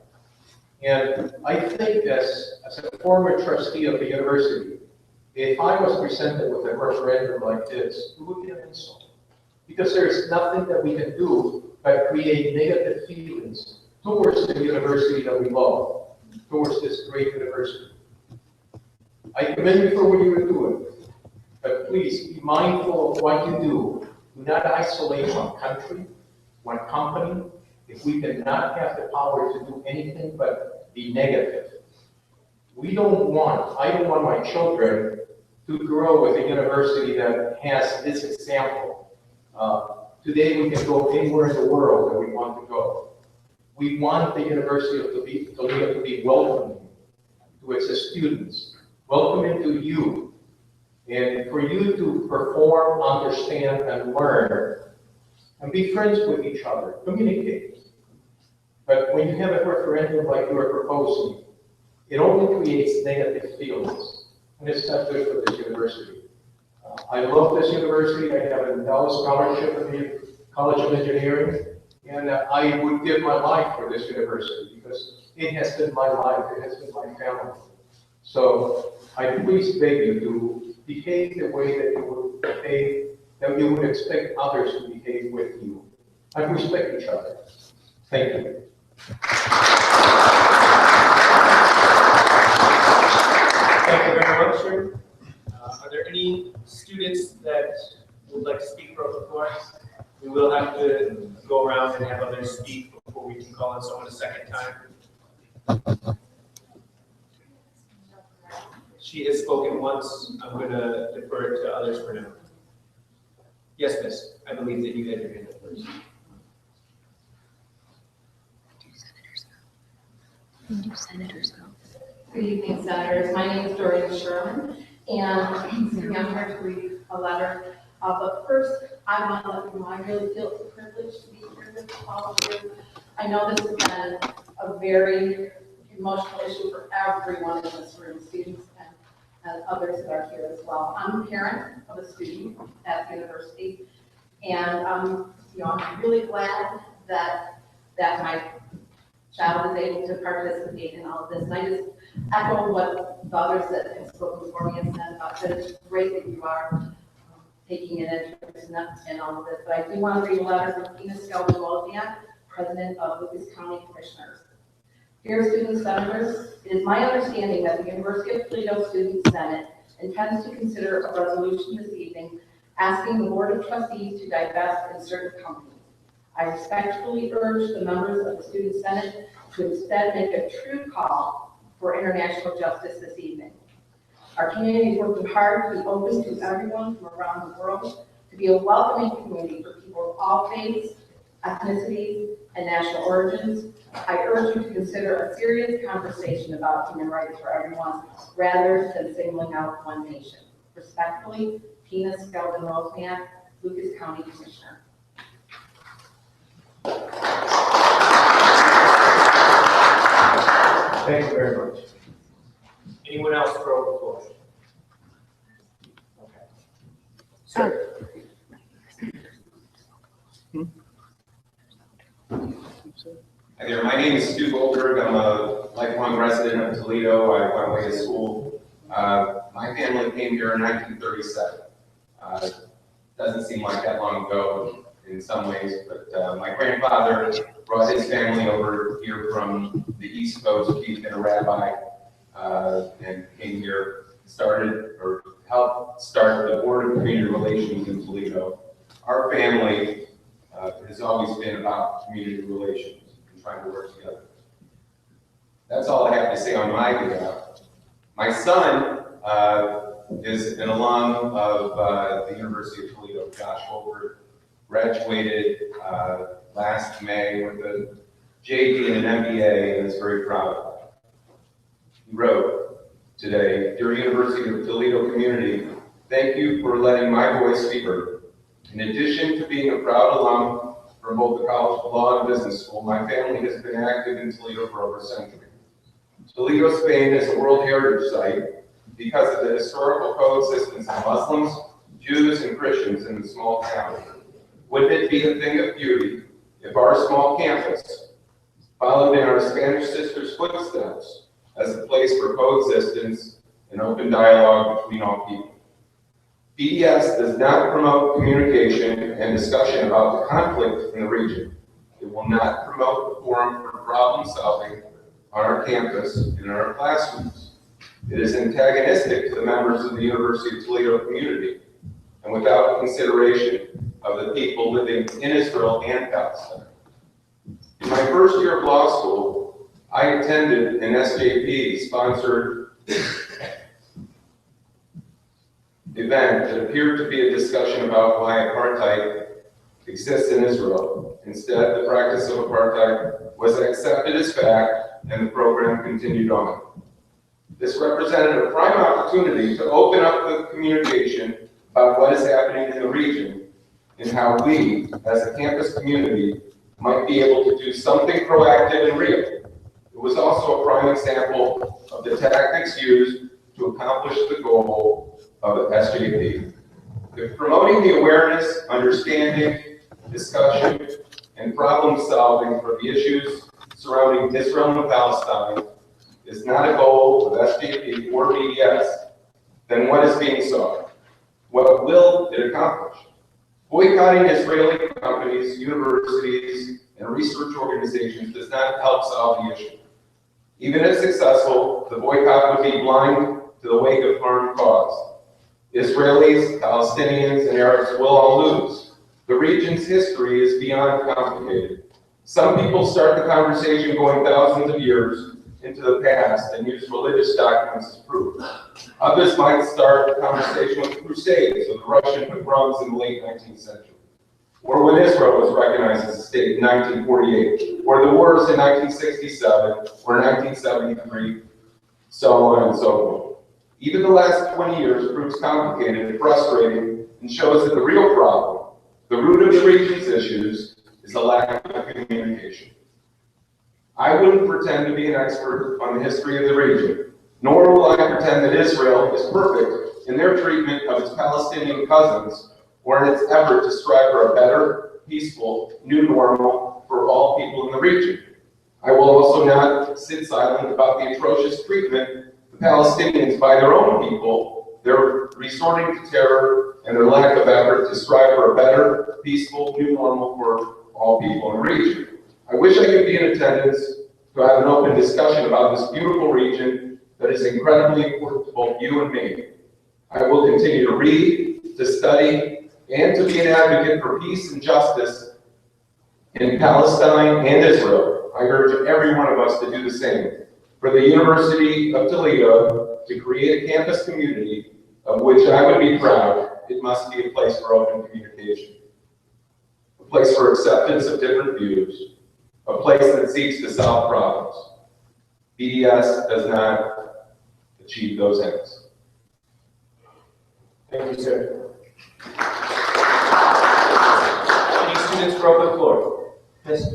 And I think as a former trustee of the university, if I was presented with a referendum like this, it would be an insult. Because there is nothing that we can do but create negative feelings towards the university that we love, towards this great university. I commend you for what you are doing, but please be mindful of what you do. Do not isolate one country, one company, if we cannot have the power to do anything but be negative. I don't want my children to grow with a university that has this example. Today we can go anywhere in the world that we want to go. We want the University of Toledo to be welcoming to its students, welcoming to you, and for you to perform, understand, and learn, and be friends with each other, communicate. But when you have a referendum like you are proposing, it only creates negative feelings, and it's not good for this university. I love this university. I have a endowed scholarship at the College of Engineering, and I would give my life for this university because it has been my life, it has been my family. So I please beg you to behave the way that you would behave, that you would expect others to behave with you, and respect each other. Thank you. Thank you very much, sir. Are there any students that would like to speak from the floor? We will have to go around and have others speak before we can call on someone a second time. She has spoken once. I'm going to defer to others for now. Yes, miss. I believe that you had your hand up first. Good evening, Senators. My name is Doreen Sherman, and I'm here to read a letter. But first, I want to let you know I really feel it's a privilege to be here with all of you. I know this has been a very emotional issue for everyone in this room, students and others that are here as well. I'm a parent of a student at the university, and I'm really glad that my child is able to participate in all of this. And I just echo what the others that have spoken before me have said about that it's great that you are taking an interest in all of this. But I do want to read a letter from Tina Skelton-Wozniak, President of Lucas County Commissioners. Dear student senators, it is my understanding that the University of Toledo Student Senate intends to consider a resolution this evening asking the Board of Trustees to divest in certain companies. I respectfully urge the members of the Student Senate to instead make a true call for international justice this evening. Our community is working hard to be open to everyone from around the world, to be a welcoming community for people of all faiths, ethnicities, and national origins. I urge you to consider a serious conversation about human rights for everyone, rather than singling out one nation. Respectfully, Tina Skelton-Wozniak, Lucas County Commissioner. Thank you very much. Anyone else for the floor? Okay. Sir. Hi there, my name is Stu Goldberg. I'm a lifelong resident of Toledo. I went away to school. My family came here in 1937. Doesn't seem like that long ago in some ways, but my grandfather brought his family over here from the East Coast. He's been a rabbi and came here, helped start the Board of Community Relations in Toledo. Our family has always been about community relations and trying to work together. That's all I have to say on my behalf. My son is an alum of the University of Toledo, Josh Holford, graduated last May with a JD and an MBA and is very proud of it. He wrote today, "Dear University of Toledo community, thank you for letting my voice be heard. In addition to being a proud alum from both the College of Law and Business School, my family has been active in Toledo for over a century. Toledo, Spain is a World Heritage Site because of the historical coexistence of Muslims, Jews, and Christians in the small town. Wouldn't it be a thing of beauty if our small campus followed in our Spanish sisters' footsteps as a place for coexistence and open dialogue between all people? PDS does not promote communication and discussion about the conflict in the region. It will not promote the forum for problem solving on our campus and in our classrooms. It is antagonistic to the members of the University of Toledo community and without consideration of the people living in Israel and Palestine. In my first year of law school, I attended an SJP-sponsored event that appeared to be a discussion about why apartheid exists in Israel. Instead, the practice of apartheid was accepted as fact and the program continued on. This represented a prime opportunity to open up the communication about what is happening in the region and how we, as a campus community, might be able to do something proactive and real. It was also a prime example of the tactics used to accomplish the goal of the SJP. If promoting the awareness, understanding, discussion, and problem solving for the issues surrounding Israel and Palestine is not a goal of SJP or BDS, then what is being sought? What will it accomplish? Boycotting Israeli companies, universities, and research organizations does not help solve the issue. Even if successful, the boycott would be blind to the wake of harm caused. Israelis, Palestinians, and Arabs will all lose. The region's history is beyond complicated. Some people start the conversation going thousands of years into the past and use religious documents as proof. Others might start the conversation with the Crusades or the Russian pogroms in the late 19th century, or when Israel was recognized as a state in 1948, or the wars in 1967 or 1973, so on and so forth. Even the last 20 years proves complicated and frustrating and shows that the real problem, the root of the region's issues, is a lack of communication. I wouldn't pretend to be an expert on the history of the region, nor will I pretend that Israel is perfect in their treatment of its Palestinian cousins or in its effort to strive for a better, peaceful, new normal for all people in the region. I will also not sit silent about the atrocious treatment the Palestinians by their own people, their resorting to terror, and their lack of effort to strive for a better, peaceful, new normal for all people in the region. I wish I could be in attendance to have an open discussion about this beautiful region that is incredibly important to both you and me. I will continue to read, to study, and to be an advocate for peace and justice in Palestine and Israel. I urge every one of us to do the same. For the University of Toledo to create a campus community of which I would be proud, it must be a place for open communication, a place for acceptance of different views, a place that seeks to solve problems. BDS does not achieve those ends. Thank you, sir. Any students for open floor? Yes.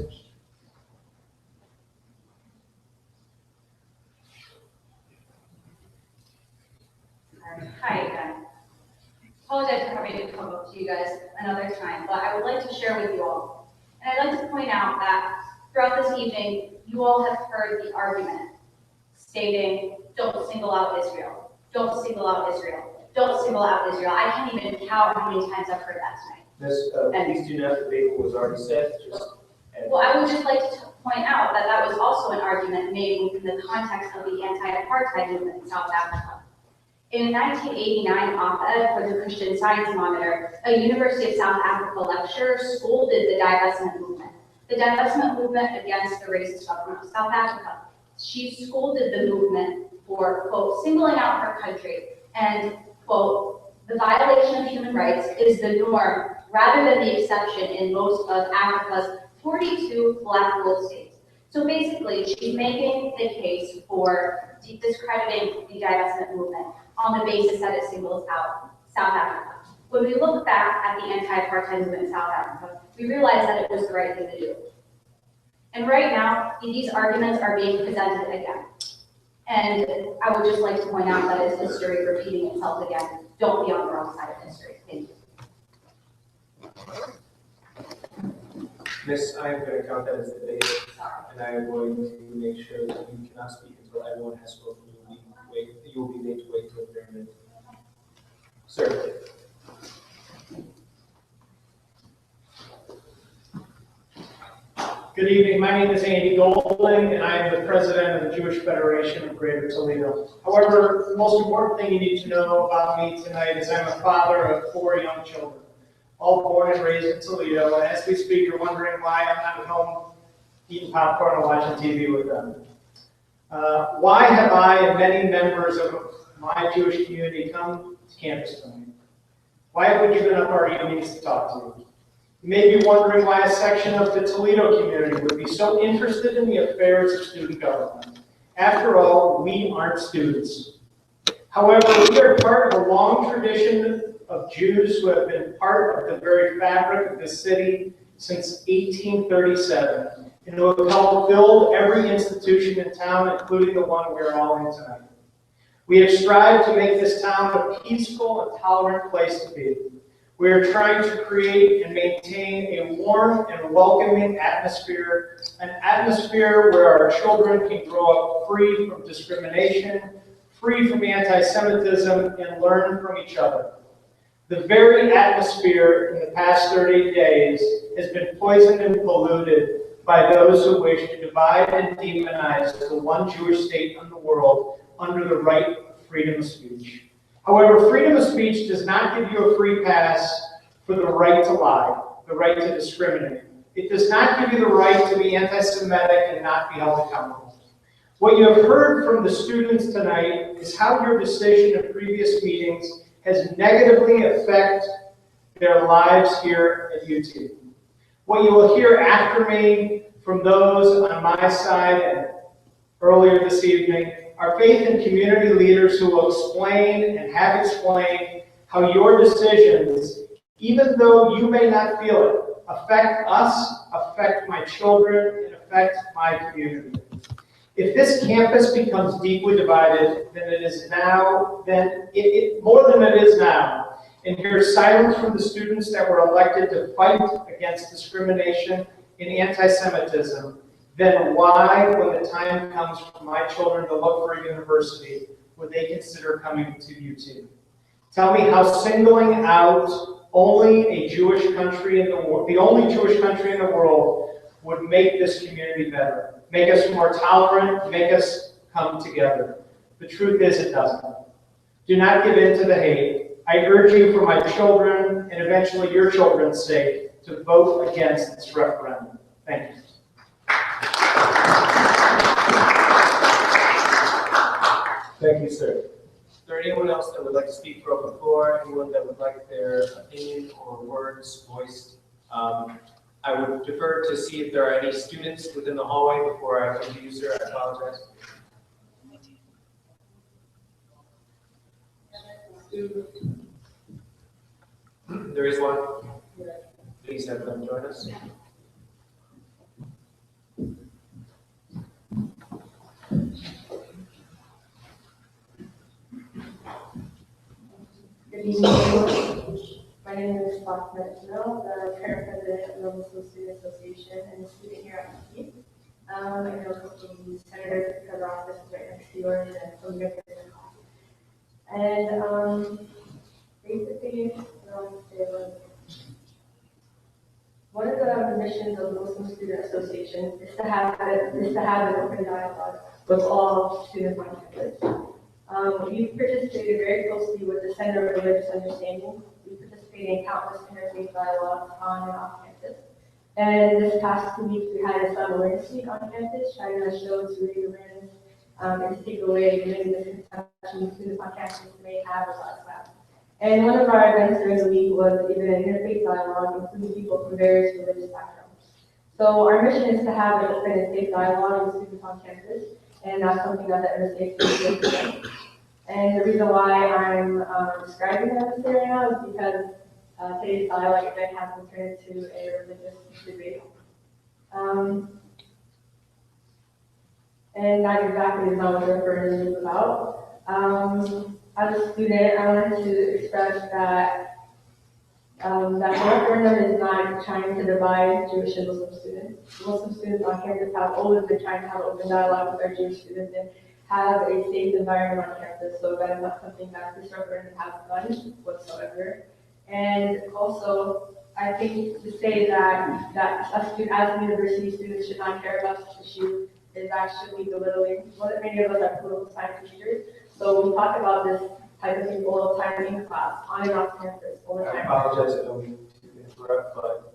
Hi again. Apologize for having to come up to you guys another time, but I would like to share with you all. And I'd like to point out that throughout this evening, you all have heard the argument stating, don't single out Israel. Don't single out Israel. Don't single out Israel. I can't even count how many times I've heard that tonight. Ms. Please do not debate what was already said. Well, I would just like to point out that that was also an argument made within the context of the anti-apartheid movement in South Africa. In a 1989 op-ed for the Christian Science Monitor, a University of South Africa lecturer scolded the divestment movement. The divestment movement against the racist government of South Africa. She scolded the movement for, quote, singling out her country and, quote, the violation of human rights is the norm rather than the exception in most of Africa's 42 black rule states. So basically, she's making the case for discrediting the divestment movement on the basis that it singles out South Africa. When we look back at the anti-apartheid movement in South Africa, we realize that it was the right thing to do. And right now, these arguments are being presented again. And I would just like to point out that it's history repeating itself again. Don't be on the wrong side of history. Thank you. Miss, I am going to count that as debate, and I am going to make sure that you cannot speak until everyone has spoken. You will be made to wait till the very end. Sir. Good evening. My name is Andy Golding, and I am the president of the Jewish Federation of Greater Toledo. However, the most important thing you need to know about me tonight is I'm a father of 4 young children, all born and raised in Toledo. And as we speak, you're wondering why I'm not at home eating popcorn and watching TV with them. Why have I and many members of my Jewish community come to campus tonight? Why have we given up our evenings to talk to you? You may be wondering why a section of the Toledo community would be so interested in the affairs of student government. After all, we aren't students. However, we are part of a long tradition of Jews who have been part of the very fabric of this city since 1837, and who have helped build every institution in town, including the one we're all in tonight. We have strived to make this town a peaceful and tolerant place to be. We are trying to create and maintain a warm and welcoming atmosphere, an atmosphere where our children can grow up free from discrimination, free from anti-Semitism, and learn from each other. The very atmosphere in the past 30 days has been poisoned and polluted by those who wish to divide and demonize the one Jewish state in the world under the right of freedom of speech. However, freedom of speech does not give you a free pass for the right to lie, the right to discriminate. It does not give you the right to be anti-Semitic and not be held accountable. What you have heard from the students tonight is how your decision in previous meetings has negatively affected their lives here at UT. What you will hear after me from those on my side and earlier this evening are faith and community leaders who will explain and have explained how your decisions, even though you may not feel it, affect us, affect my children, and affect my community. If this campus becomes deeply divided than it is now, more than it is now, and hear silence from the students that were elected to fight against discrimination and anti-Semitism, then why, when the time comes for my children to look for a university, would they consider coming to UT? Tell me how singling out only a Jewish country in the world, the only Jewish country in the world, would make this community better, make us more tolerant, make us come together. The truth is it doesn't. Do not give in to the hate. I urge you for my children and eventually your children's sake to vote against this referendum. Thank you. Thank you, sir. Is there anyone else that would like to speak from the floor? Anyone that would like their opinion or words voiced? I would defer to see if there are any students within the hallway before I introduce her. I apologize. There is one. Please have them join us. Good evening. My name is Fatima Jamil, the current president of the Muslim Student Association and a student here at UT. I know a couple of the senators because our office is right next to yours and some of your different classes. And basically, one of the missions of the Muslim Student Association is to have an open dialogue with all students on campus. We've participated very closely with the Center of Religious Understanding. We participated in countless interfaith dialogues on and off campus. And this past 2 weeks, we had a Islam Awareness Week on campus, trying to show to raise awareness and to take away many misconceptions students on campus may have about Islam. And one of our events during the week was even an interfaith dialogue, including people from various religious backgrounds. So our mission is to have an open and safe dialogue with students on campus, and that's something that the MSA is doing. And the reason why I'm describing the MSA right now is because today's dialogue event has been turned into a religious debate. And that exactly is not what the referendum is about. As a student, I wanted to express that that the referendum is not trying to divide Jewish and Muslim students. Muslim students on campus have always been trying to have open dialogue with our Jewish students and have a safe environment on campus. So that is not something that this referendum has done whatsoever. And also, I think to say that us as university students should not care about this issue is actually belittling. Many of us are political science teachers, so we talk about this type of thing all the time in class, on and off campus, all the time. I apologize, I don't mean to interrupt, but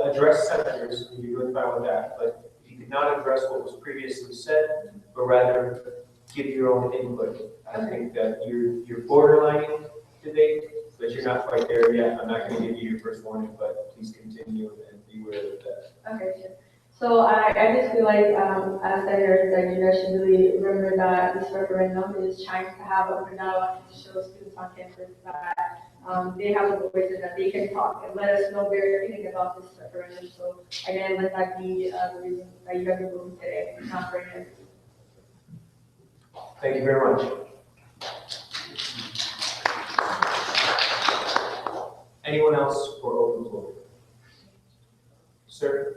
address senators, you'd be really fine with that. But if you could not address what was previously said, but rather give your own input. I think that you're borderlining debate, but you're not quite there yet. I'm not going to give you your first warning, but please continue and be aware of that. Okay, sure. So I just feel like, as senators, that you guys should really remember that this referendum is trying to have open dialogue to show students on campus that they have a voice and that they can talk and let us know what they're thinking about this referendum. So again, let that be the reason that you guys are voting today, not for anything. Thank you very much. Anyone else for open floor? Sir?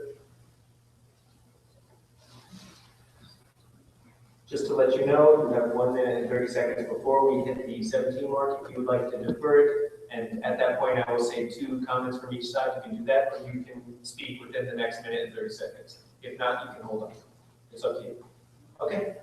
Just to let you know, we have 1 minute and 30 seconds before we hit the 17 mark. If you would like to defer it, and at that point, I will say 2 comments from each side. You can do that, or you can speak within the next minute and 30 seconds. If not, you can hold on. It's up to you. Okay.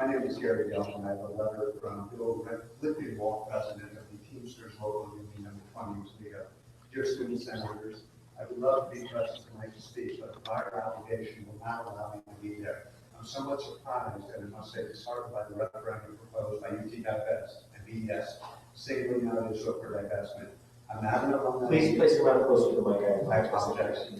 My name is Gary Delman. I have a letter from Bill Lippienwald, president of the Teamsters Local Union number 20, Toledo. Dear student senators, I would love to be present tonight to speak, but prior obligation will not allow me to be there. I'm somewhat surprised, and I must say disheartened by the referendum proposed by UT-FS and BES, singling out Israel for divestment. I'm not an alumni. Please place your mouth closer to the mic. I apologize.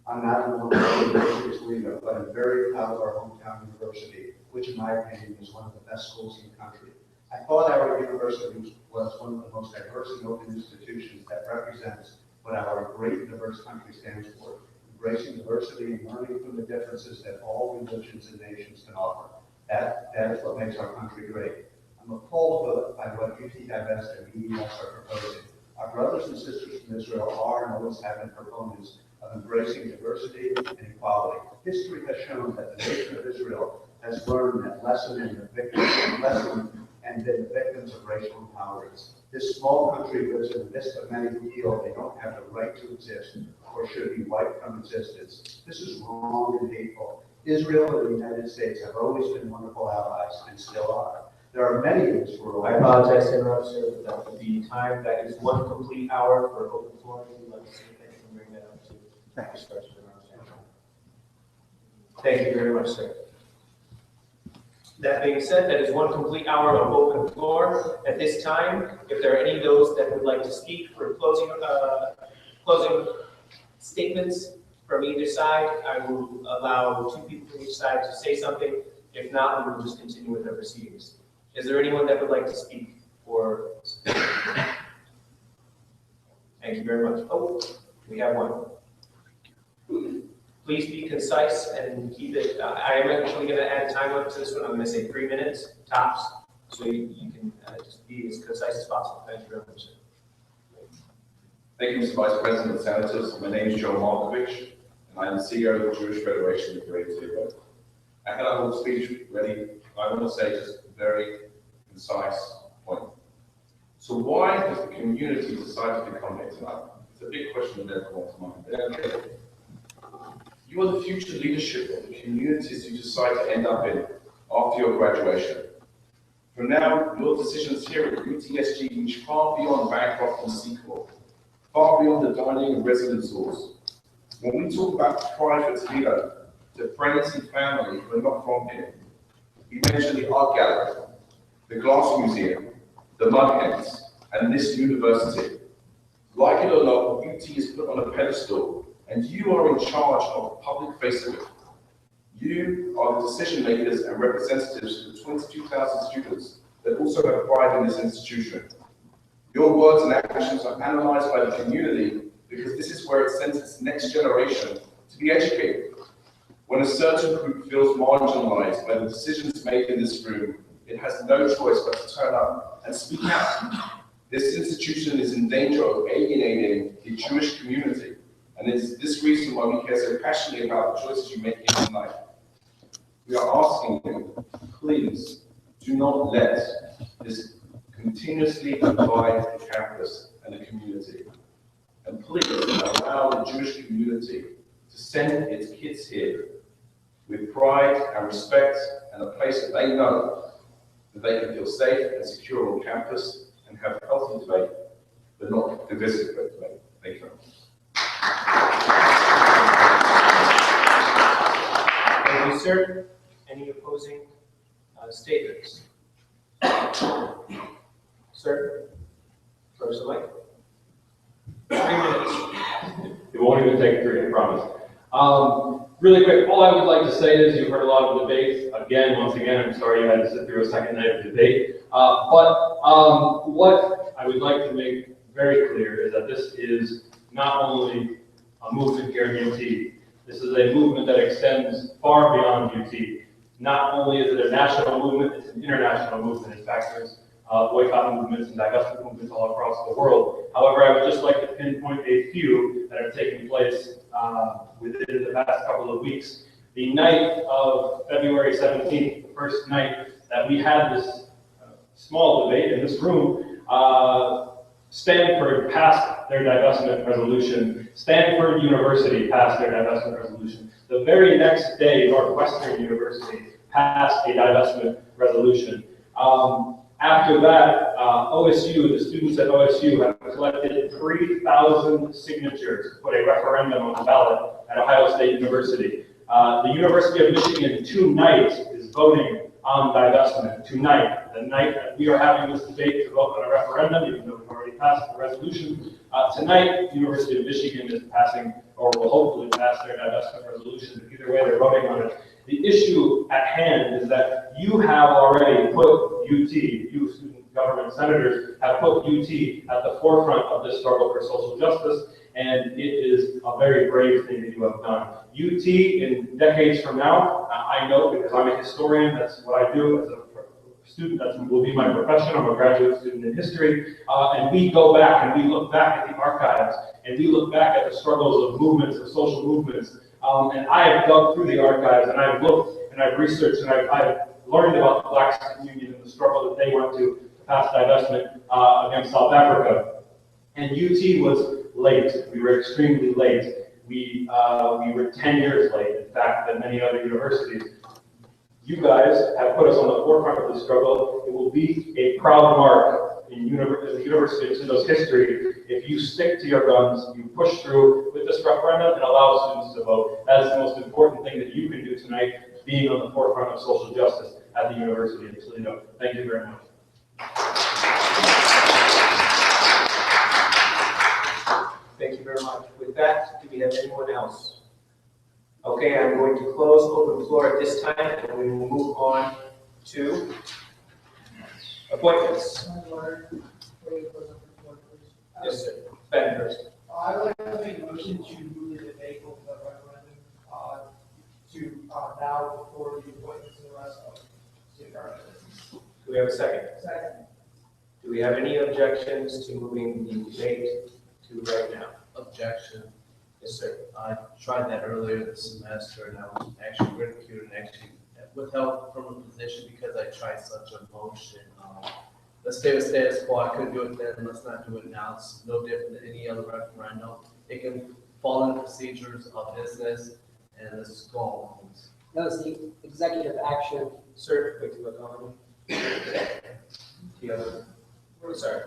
I'm not an alumni of the University of Toledo, but I'm very proud of our hometown university, which in my opinion is one of the best schools in the country. I thought our university was one of the most diverse and open institutions that represents what our great and diverse country stands for. Embracing diversity and learning from the differences that all religions and nations can offer. That is what makes our country great. I'm appalled by what UT-FS and BES are proposing. Our brothers and sisters from Israel are and always have been proponents of embracing diversity and equality. History has shown that the nation of Israel has learned that lesson and been the victims of racial intolerance. This small country lives in the midst of many who feel they don't have the right to exist or should be wiped from existence. This is wrong and hateful. Israel and the United States have always been wonderful allies and still are. There are many in this world. I apologize to interrupt, sir, but that would be time. That is 1 complete hour for open floor. If you'd like to say anything, bring that up to discussion. Thank you very much, sir. That being said, that is 1 complete hour of open floor. At this time, if there are any of those that would like to speak for closing statements from either side, I will allow 2 people from each side to say something. If not, we will just continue with our proceedings. Is there anyone that would like to speak for? Thank you very much. Oh, we have one. Please be concise and keep it. I am actually going to add time up to this one. I'm going to say 3 minutes tops, so you can just be as concise as possible. Thank you very much, sir. Thank you, Mr. Vice President and Senators. My name is Joe Markovich, and I am the CEO of the Jewish Federation of Greater Toledo. I had a whole speech ready. I want to say just a very concise point. So why has the community decided to come here tonight? It's a big question that everyone's mind. They don't care. You are the future leadership of the communities you decide to end up in after your graduation. From now, your decisions here at UTSG reach far beyond Bancroft and Sequel, far beyond the dining and residence halls. When we talk about pride for Toledo, to friends and family who are not from here, we mention the art gallery, the glass museum, the mud hens, and this university. Like it or not, UT is put on a pedestal, and you are in charge of the public face of it. You are the decision makers and representatives of the 22,000 students that also have pride in this institution. Your words and actions are analyzed by the community because this is where it sends its next generation to be educated. When a certain group feels marginalized by the decisions made in this room, it has no choice but to turn up and speak out. This institution is in danger of alienating the Jewish community, and it's this reason why we care so passionately about the choices you make here tonight. We are asking you, please, do not let this continuously divide the campus and the community. And please allow the Jewish community to send its kids here with pride and respect and a place that they know that they can feel safe and secure on campus and have healthy debate, but not divisive debate. Thank you very much. Thank you, sir. Any opposing statements? Sir? Go First mic. 3 minutes. It won't even take 3, I promise. Really quick, all I would like to say is you've heard a lot of debates. Once again, I'm sorry you had to sit through a second night of debate. What I would like to make very clear is that this is not only a movement here in UT. This is a movement that extends far beyond UT. Not only is it a national movement, it's an international movement. In fact, there's boycott movements and divestment movements all across the world. However, I would just like to pinpoint a few that are taking place within the past couple of weeks. The night of February 17th, the first night that we had this small debate in this room, Stanford passed their divestment resolution. Stanford University passed their divestment resolution. The very next day, Northwestern University passed a divestment resolution. After that, OSU, the students at OSU have collected 3,000 signatures to put a referendum on the ballot at Ohio State University. The University of Michigan tonight is voting on divestment. Tonight, the night that we are having this debate to vote on a referendum, even though we've already passed the resolution, tonight, the University of Michigan is passing, or will hopefully pass their divestment resolution. Either way, they're voting on it. The issue at hand is that you have already put UT, you student government senators, have put UT at the forefront of this struggle for social justice, and it is a very brave thing that you have done. UT, in decades from now, I know because I'm a historian, that's what I do as a student, that will be my profession. I'm a graduate student in history, and we go back and we look back at the archives, and we look back at the struggles of movements, of social movements, and I have dug through the archives, and I've looked, and I've researched, and I've learned about the Black Student Union and the struggle that they went to pass divestment against South Africa. And UT was late. We were extremely late. We were 10 years late, in fact, than many other universities. You guys have put us on the forefront of the struggle. It will be a proud mark in the University of Toledo's history if you stick to your guns, you push through with this referendum and allow students to vote. That is the most important thing that you can do tonight, being on the forefront of social justice at the University of Toledo. Thank you very much. Thank you very much. With that, do we have anyone else? Okay, I'm going to close open floor at this time, and we will move on to appointments. Yes, sir. Ben first. I would like to make a motion to move the debate over the referendum to now before the appointments of the rest of student government. Do we have a second? Second. Do we have any objections to moving the debate to right now? Objection. Yes, sir. I tried that earlier this semester and I was actually ridiculed and actually withheld from a position because I tried such a motion. Let's stay with status quo. I couldn't do it then. Let's not do it now. It's no different than any other referendum. It can fall in procedures of business, and let's just go on. That was the executive action. Sir, quick to look on. Sorry.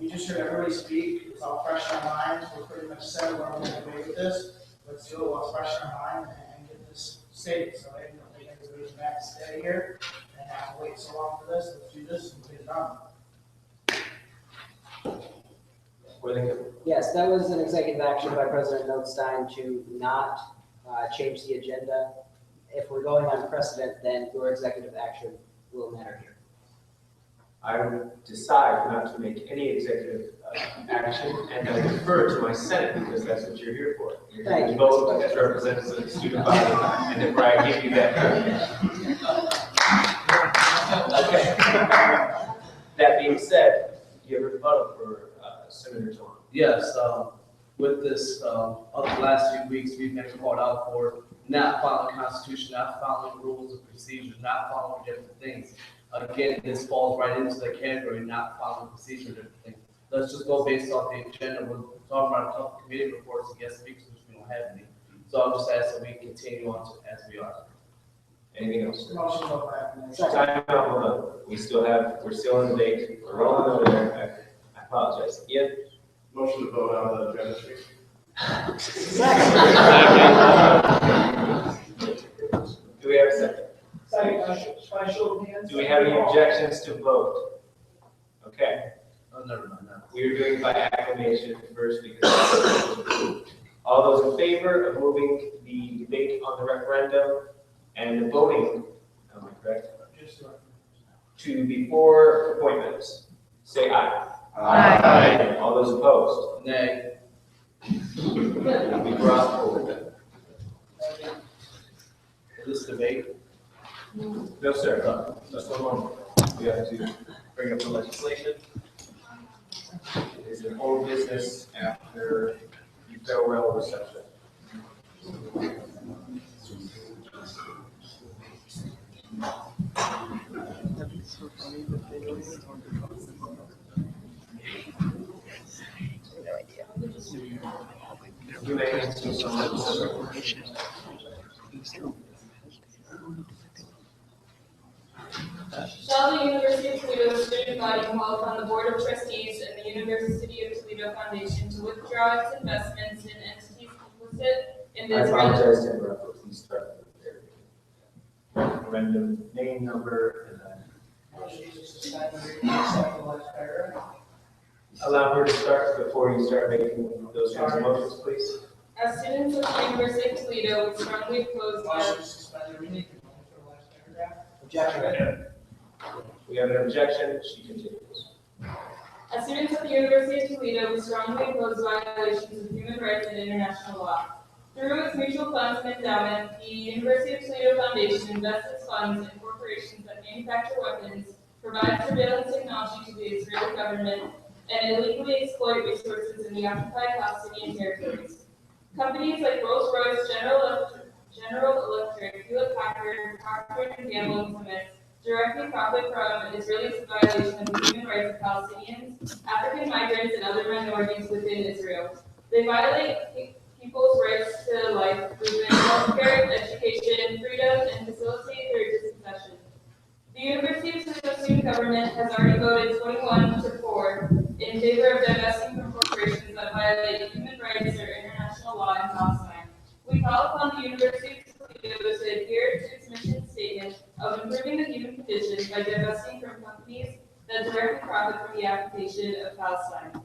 We just heard everybody speak. It's all fresh in our minds. We're pretty much set where we're going to be with this. Let's do it what's fresh in our mind and get this stated. So I don't think everybody's back to stay here and have to wait so long for this. Let's do this and get it done. Yes, that was an executive action by President Notstein to not change the agenda. If we're going on precedent, then your executive action will matter here. I would decide not to make any executive action, and I defer to my Senate because that's what you're here for. You're here to vote as representatives of the student body, and then I give you that. Okay. That being said, you have a rebuttal for Senator Torn. Yes, with this, of the last few weeks, we've been called out for not following the Constitution, not following rules of procedure, not following different things. Again, this falls right into the category, not following procedure, different things. Let's just go based off the agenda. We're talking about a couple committee reports and guest speakers, which we don't have any. So I'll just ask that we continue on as we are. Anything else? Motion to Time out, hold on. We're still in debate. We're rolling over there. I apologize. Ian? Motion to vote on the agenda. Do we have a second? Second, by show of hands. Do we have any objections to vote? Okay. Oh, never mind, no. We are doing by acclamation first because all those in favor of moving the debate on the referendum and the voting, am I correct? To before appointments, say aye. Aye. All those opposed? Nay. We brought forward. This debate? No, sir. Just one moment. We have to bring up the legislation. It is an old business after the farewell reception. You may answer some of the Shall the University of Toledo student body call upon the Board of Trustees and the University of Toledo Foundation to withdraw its investments in entities complicit in the I Israeli? apologize to interrupt, but please start with their referendum name, number, and allow her to start before you start making those kinds of motions, please. As students of the University of Toledo, we strongly oppose the Objection. We have an objection, she continues. As students of the University of Toledo, we strongly oppose violations of human rights and international law. Through its mutual funds and endowment, the University of Toledo Foundation invests its funds in corporations that manufacture weapons, provide surveillance technology to the Israeli government, and illegally exploit resources in the occupied Palestinian territories. Companies like Rolls-Royce, General Electric, Hewlett-Packard, Procter & Gamble, and Siemens directly profit from Israelis' violation of the human rights of Palestinians, African migrants, and other minorities within Israel. They violate people's rights to life, prevent healthcare, education, freedom, and facilitate their dispossession. The University of Toledo student government has already voted 21-4 in favor of divesting from corporations that violate human rights or international law in Palestine. We call upon the University of Toledo to adhere to its mission statement of improving the human condition by divesting from companies that directly profit from the occupation of Palestine.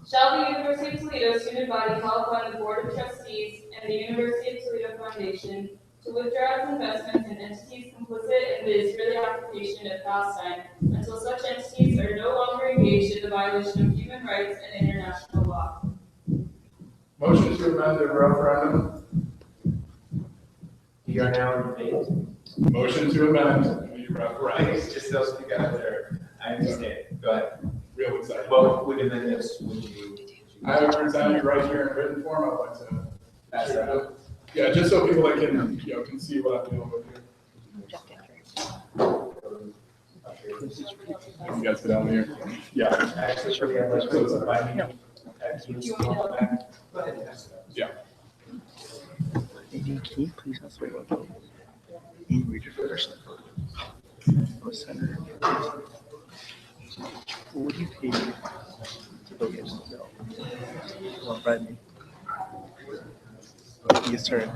Shall the University of Toledo student body call upon the Board of Trustees and the University of Toledo Foundation to withdraw its investments in entities complicit in the Israeli occupation of Palestine until such entities are no longer engaged in the violation of human rights and international law. Motion to amend the referendum. You are now in debate. Motion to amend the referendum. It's just those speak out there. I understand. Go ahead. Real excited. Well, would amend this, would you? I have present it right here in written form. I'd like to pass that out. Yeah, just so people that can, can see what I'm dealing with here. You guys sit down here. Yeah. Actually, we have like close by me. Yeah. Can you please ask me what you read your first? Oh, Senator. What do you pay to go get milk? Well, bread. Yes, sir.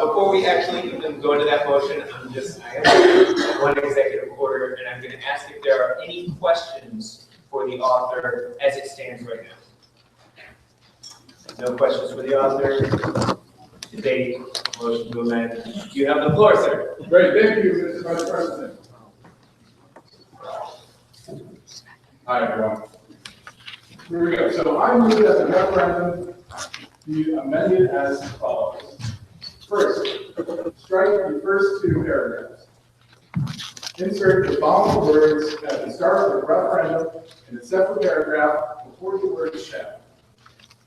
Before we actually even go into that motion, I have one executive order, and I'm going to ask if there are any questions for the author as it stands right now. No questions for the author. Debate, motion to amend. You have the floor, sir. Great, thank you, Mr. Vice President. Hi, everyone. Here we go. So I move that the referendum be amended as follows. First, strike the first two paragraphs. Insert the following words at the start of the referendum in a separate paragraph before the word shall.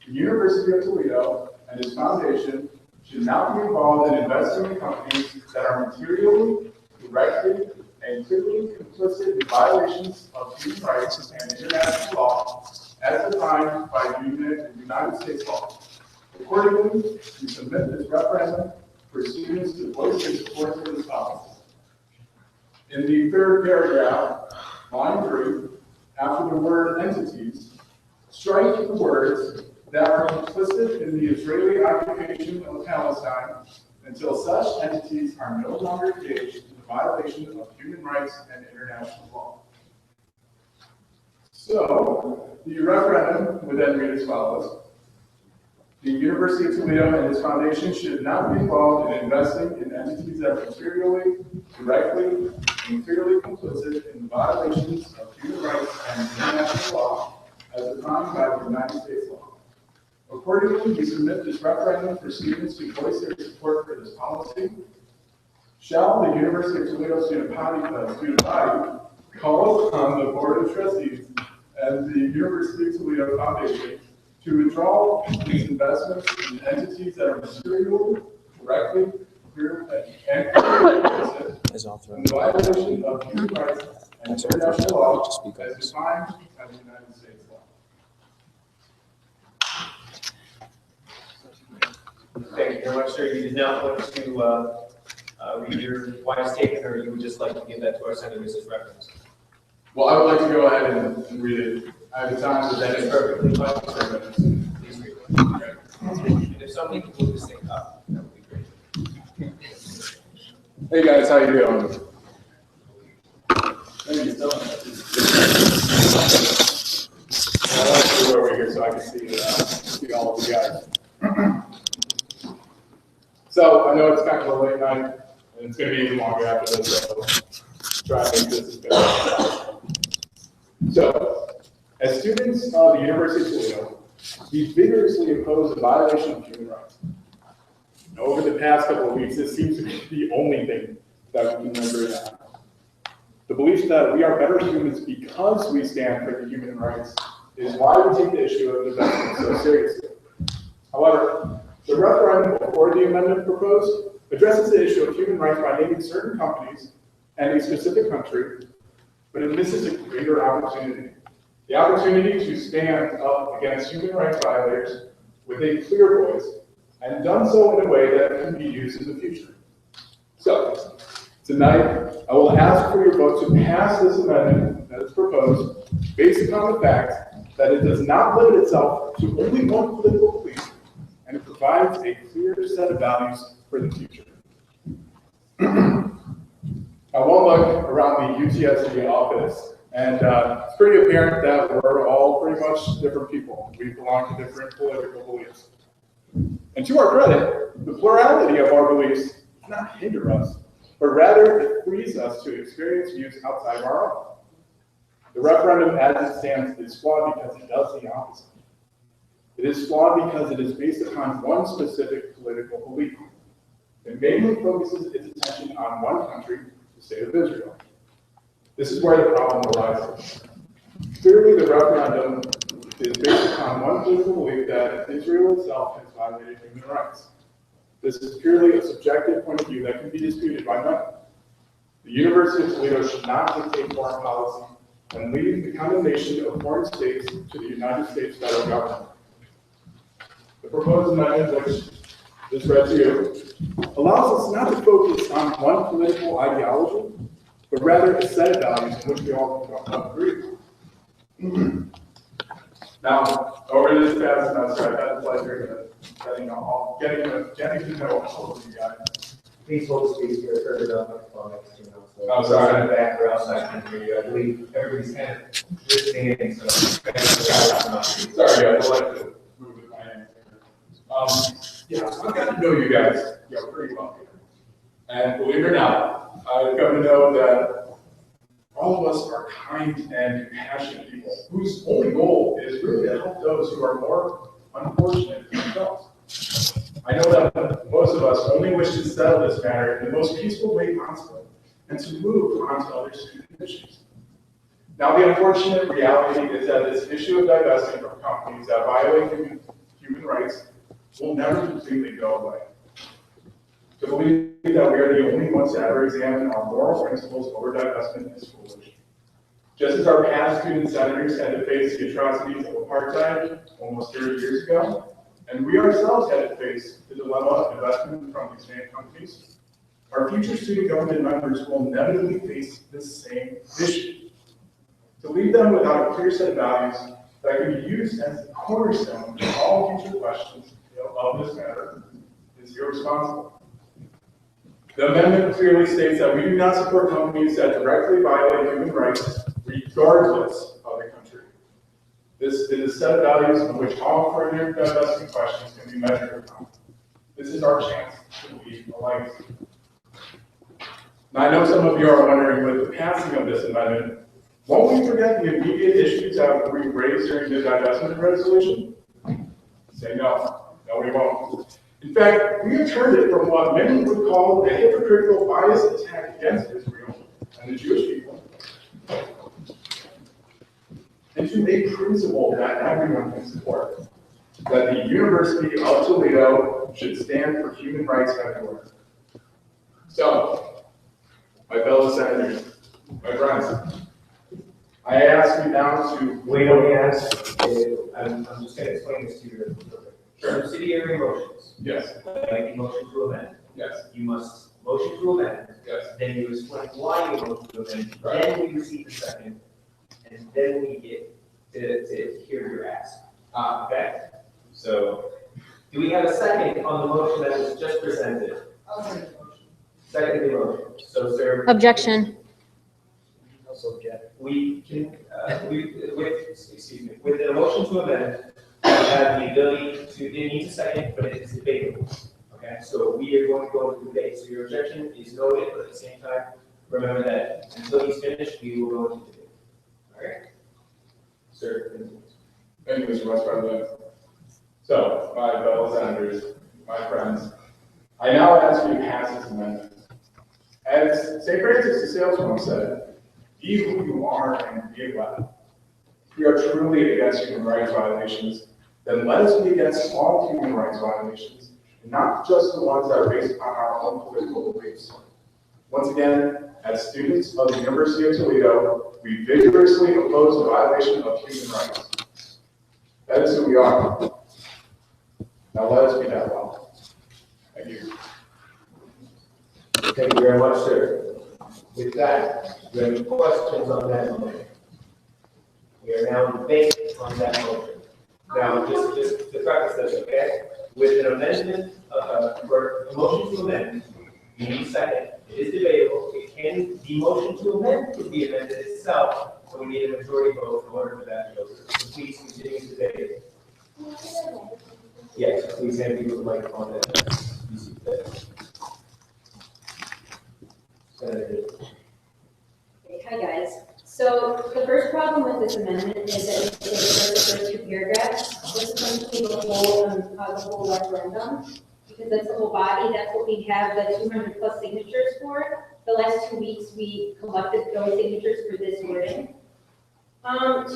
The University of Toledo and its foundation should not be involved in investing in companies that are materially, directly, and clearly complicit in violations of human rights and international law, as defined by United States law. Accordingly, we submit this referendum for students to voice their support for this policy. In the third paragraph, line 3, after the word entities, strike the words that are complicit in the Israeli occupation of Palestine until such entities are no longer engaged in the violation of human rights and international law. So, the referendum would then read as follows. The University of Toledo and its foundation should not be involved in investing in entities that are materially, directly, and clearly complicit in the violations of human rights and international law as defined by the United States law. Accordingly, we submit this referendum for students to voice their support for this policy. Shall the University of Toledo student body call upon the Board of Trustees and the University of Toledo Foundation to withdraw these investments in entities that are materially, directly, and complicit in the violation of human rights and international law as defined by the United States law. Thank you very much, sir. You did not want to read your wise statement, or you would just like to give that to our senators as reference? Well, I would like to go ahead and read it. I have the time, so that is perfectly fine. Please read it. Okay. And if somebody could move this thing up, that would be great. Hey guys, how you doing? Thank you so much. I want to go over here so I can see all of you guys. So I know it's kind of a late night, and it's going to be even longer after this, so try to make this as good as possible. So, as students of the University of Toledo, we vigorously oppose the violation of human rights. Over the past couple of weeks, this seems to be the only thing that we can remember now. The belief that we are better humans because we stand for the human rights is why we take the issue of divestment so seriously. However, the referendum or the amendment proposed addresses the issue of human rights by naming certain companies and a specific country, but it misses a greater opportunity. The opportunity to stand up against human rights violators with a clear voice, and done so in a way that can be used in the future. So, tonight, I will ask for your vote to pass this amendment that is proposed based upon the fact that it does not limit itself to only one political belief, and it provides a clear set of values for the future. I won't look around the UTSD office, and it's pretty apparent that we're all pretty much different people. We belong to different political beliefs. And to our credit, the plurality of our beliefs does not hinder us, but rather it frees us to experience views outside of our own. The referendum as it stands is flawed because it does the opposite. It is flawed because it is based upon one specific political belief. It mainly focuses its attention on one country, the State of Israel. This is where the problem arises. Clearly, the referendum is based upon one political belief that Israel itself has violated human rights. This is purely a subjective point of view that can be disputed by none. The University of Toledo should not dictate foreign policy and leave the condemnation of foreign states to the United States federal government. The proposed amendment, which is read to you, allows us not to focus on one political ideology, but rather a set of values in which we all agree. Now, over this past semester, I've had the pleasure of getting to know all of you guys. Please hold space here, turn it up, so I'm sorry. in the back or outside can hear you. I believe everybody's kind of listening in, so. Sorry, guys, I'd like to move with my hand. Yeah, I've gotten to know you guys pretty well. And believe it or not, I've come to know that all of us are kind and compassionate people whose only goal is really to help those who are more unfortunate than themselves. I know that most of us only wish to settle this matter in the most peaceful way possible and to move on to other student issues. Now, the unfortunate reality is that this issue of divesting from companies that violate human rights will never completely go away. To believe that we are the only ones to ever examine our moral principles over divestment is foolish. Just as our past student senators had to face the atrocities of apartheid almost 30 years ago, and we ourselves had to face the dilemma of investment from these same companies, our future student government members will inevitably face this same issue. To leave them without a clear set of values that can be used as the cornerstone for all future questions of this matter is irresponsible. The amendment clearly states that we do not support companies that directly violate human rights regardless of the country. This is a set of values on which all further investing questions can be measured upon. This is our chance to leave a legacy. Now, I know some of you are wondering, with the passing of this amendment, won't we forget the immediate issues that we raised during the divestment resolution? Say no. No, we won't. In fact, we have turned it from what many would call a hypocritical biased attack against Israel and the Jewish people into a principle that everyone can support, that the University of Toledo should stand for human rights everywhere. So, my fellow senators, my friends, I ask you now to... Wait, let me ask, I'm just going to explain this to you. Sure. Subsidiary motions. Yes. Like a motion to amend. Yes. You must motion to amend. Yes. Then you explain why you motion to amend. Right. Then we receive the second, and then we get to hear your ask. Okay? So, do we have a second on the motion that was just presented? Second the motion. So, sir. Objection. Also object. We can, with a motion to amend, we have the ability to, it needs a second, but it's debatable. Okay, so we are going to go into debate. So your objection is noted, but at the same time, remember that until he's finished, we will go into debate. All right? Sir. Thank you, Mr. Vice President. So, my fellow senators, my friends, I now ask you to pass this amendment. As St. Francis de Sales once said, be who you are and be glad. If we are truly against human rights violations, then let us be against all human rights violations, and not just the ones that are based on our own political beliefs. Once again, as students of the University of Toledo, we vigorously oppose the violation of human rights. That is who we are. Now let us be that well. Thank you. Thank you very much, sir. With that, do you have any questions on that motion? We are now in debate on that motion. Now, just to preface this, okay? With an amendment, for a motion to amend, you need a second. It is debatable. It can, the motion to amend could be amended itself, so we need a majority vote in order for that to go through. So please continue to debate. Yes, please hand people the microphone that. Hi, guys. So the first problem with this amendment is that it takes the first two paragraphs. This is going to be the whole referendum, because that's the whole body. That's what we have the 200 plus signatures for. The last 2 weeks, we collected those signatures for this wording.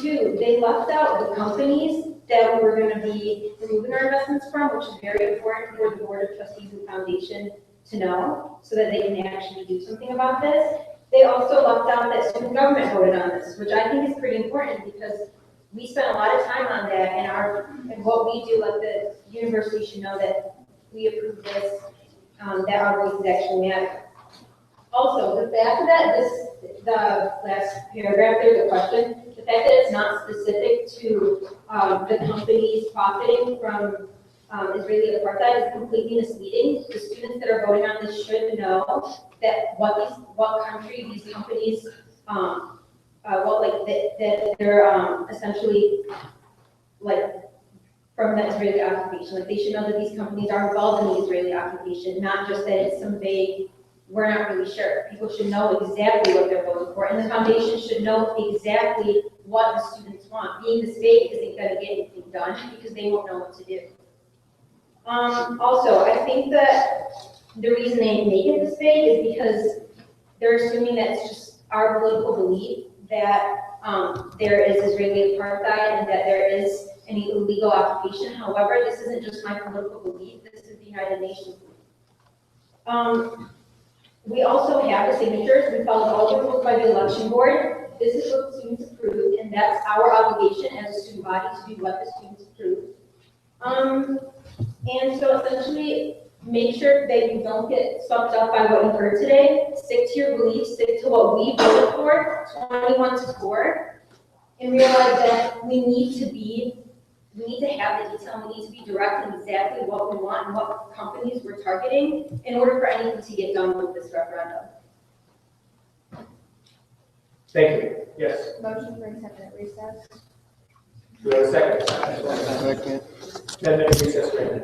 Two, they left out the companies that we were going to be removing our investments from, which is very important for the Board of Trustees and Foundation to know, so that they can actually do something about this. They also left out that student government voted on this, which I think is pretty important because we spent a lot of time on that, and what we do, like the university should know that we approve this, that our voices actually matter. Also, the fact that the last paragraph there, the question, the fact that it's not specific to the companies profiting from Israeli apartheid is completely misleading. The students that are voting on this should know that what country these companies, that they're essentially like from the Israeli occupation. Like they should know that these companies are involved in the Israeli occupation, not just that it's some vague, we're not really sure. People should know exactly what they're voting for, and the foundation should know exactly what the students want. Being this vague isn't going to get anything done because they won't know what to do. Also, I think that the reason they make it this vague is because they're assuming that it's just our political belief that there is Israeli apartheid and that there is any illegal occupation. However, this isn't just my political belief, this is the United Nations belief. We also have the signatures. We followed all the rules by the election board. this is what the students approved, and that's our obligation as a student body to do what the students approved. And so essentially, make sure that you don't get swept up by what you heard today. Stick to your beliefs, stick to what we voted for, 21-4, and realize that we need to have the detail, we need to be direct in exactly what we want and what companies we're targeting in order for anything to get done with this referendum. Thank you. Yes. Motion for 10-minute recess. Do we have a second? Second. 10-minute recess granted.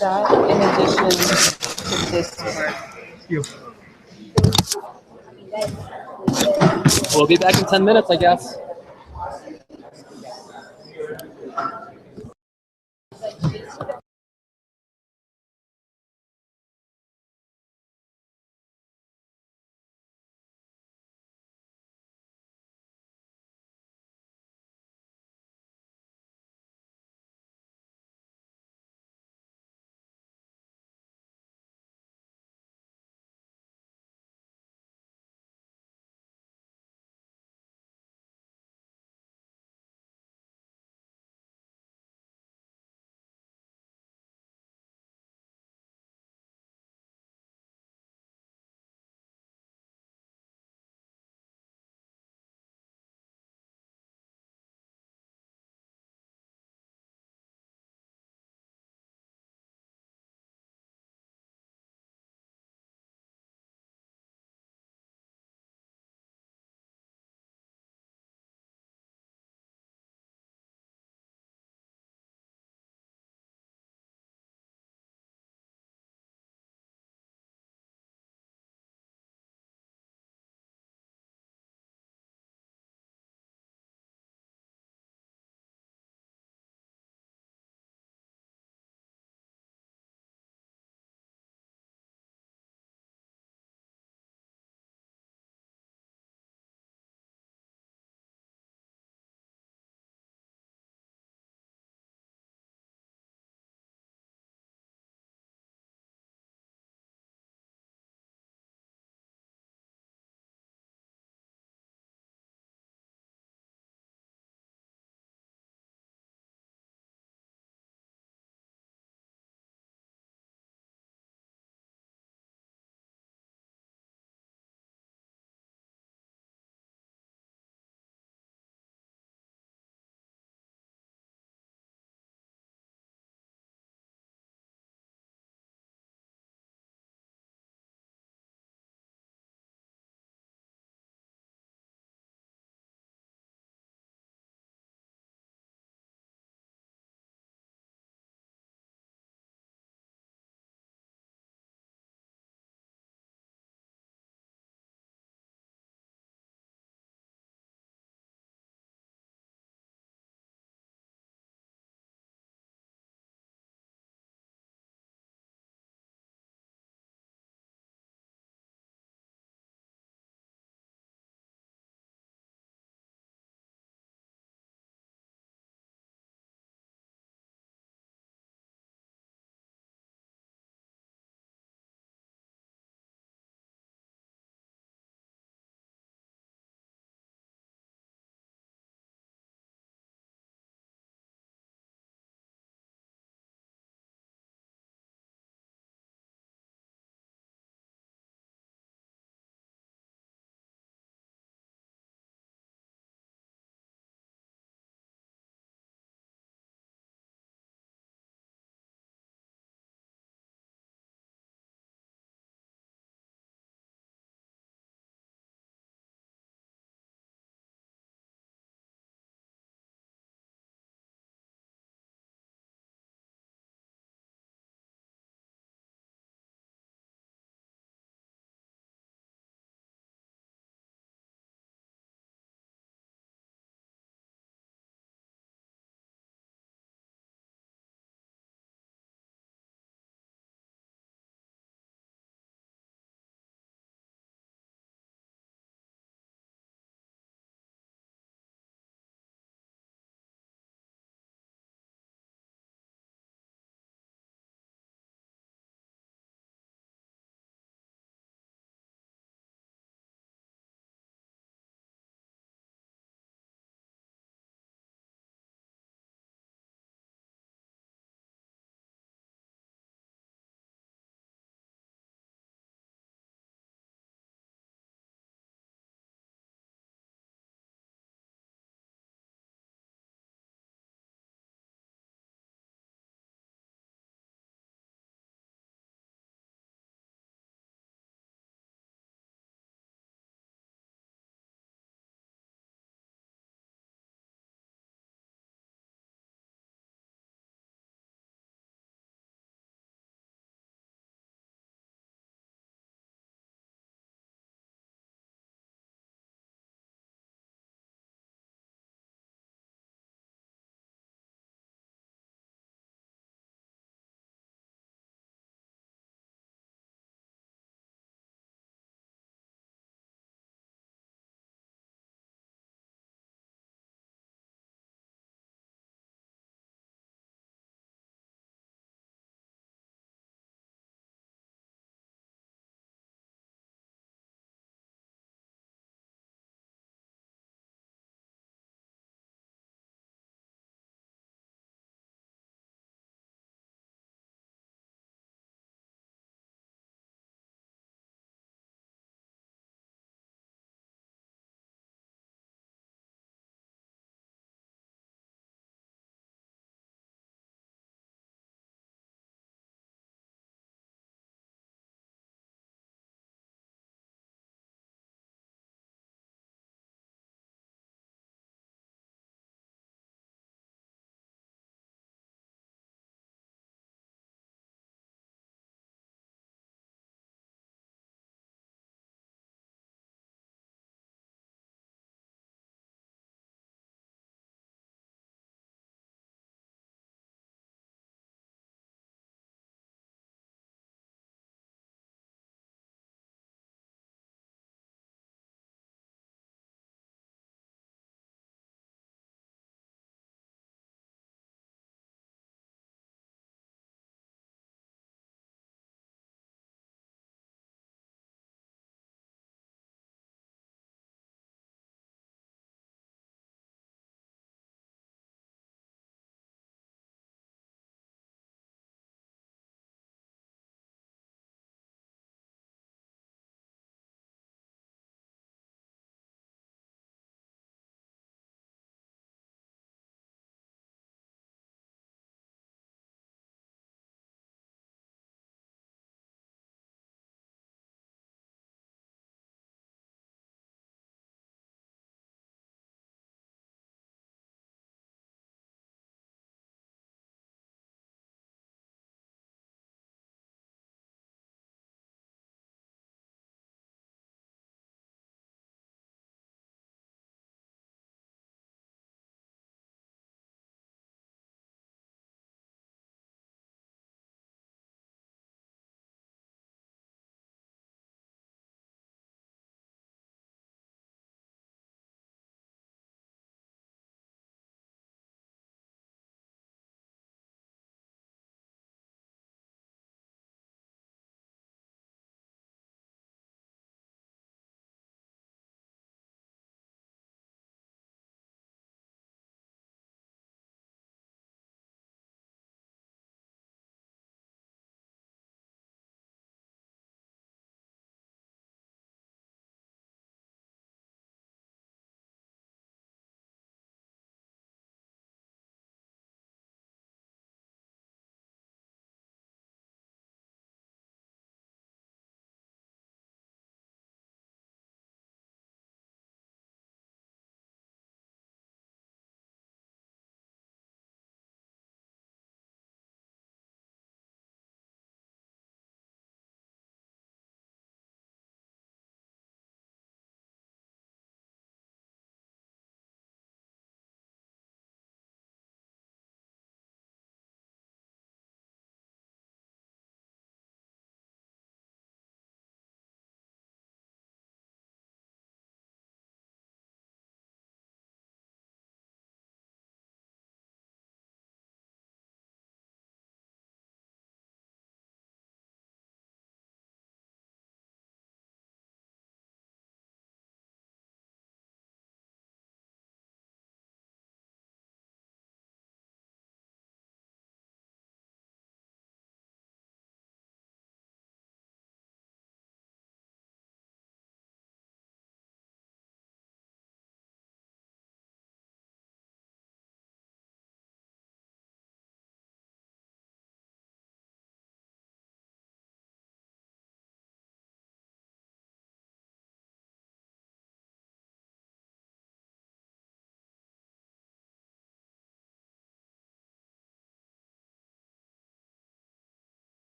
That in addition to this work. We'll be back in 10 minutes, I guess.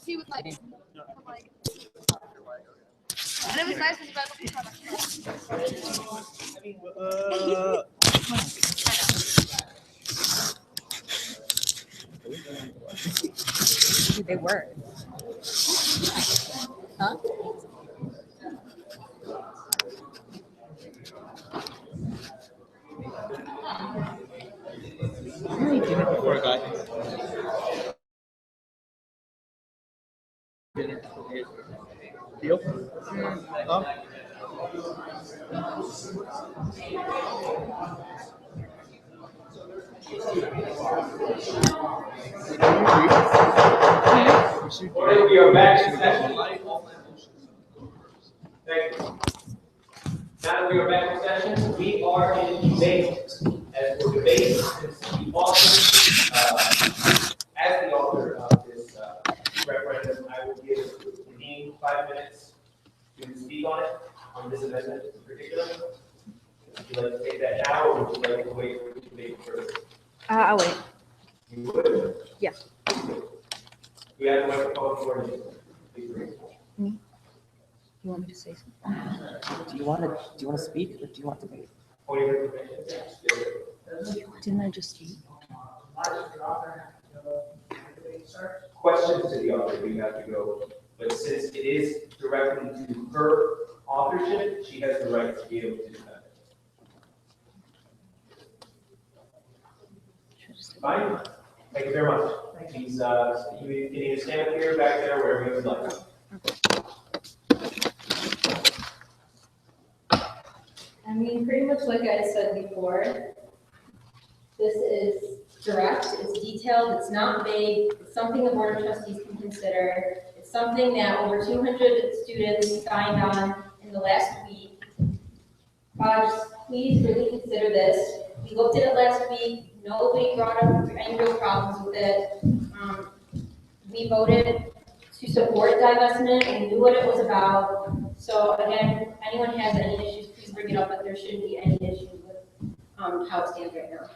he would like, and it was nice because They were. Huh? You did it before I got here. Deal? We are back in session. Thank you. Now that we are back in session, we are in debate. As for debate, since the author, as the author of this referendum, I will give the dean 5 minutes to speak on it, on this amendment in particular. Would you like to take that now, or would you like to wait for the debate first? I'll wait. You would? Yeah. We have the microphone for you. Me? You want me to say something? Do you want to speak or do you want to wait? Didn't I just speak? Questions to the author, we have to go, but since it is directly to her authorship, she has the right to be able to do that. Fine, thank you very much. He's, you can stand up here, back there, wherever you would like. I mean, pretty much like I said before, this is direct, it's detailed, it's not vague, it's something the Board of Trustees can consider. It's something that over 200 students signed on in the last week. Just please really consider this. We looked at it last week, nobody brought up any real problems with it. We voted to support divestment, we knew what it was about. So again, if anyone has any issues, please bring it up, but there shouldn't be any issue with how it stands right now.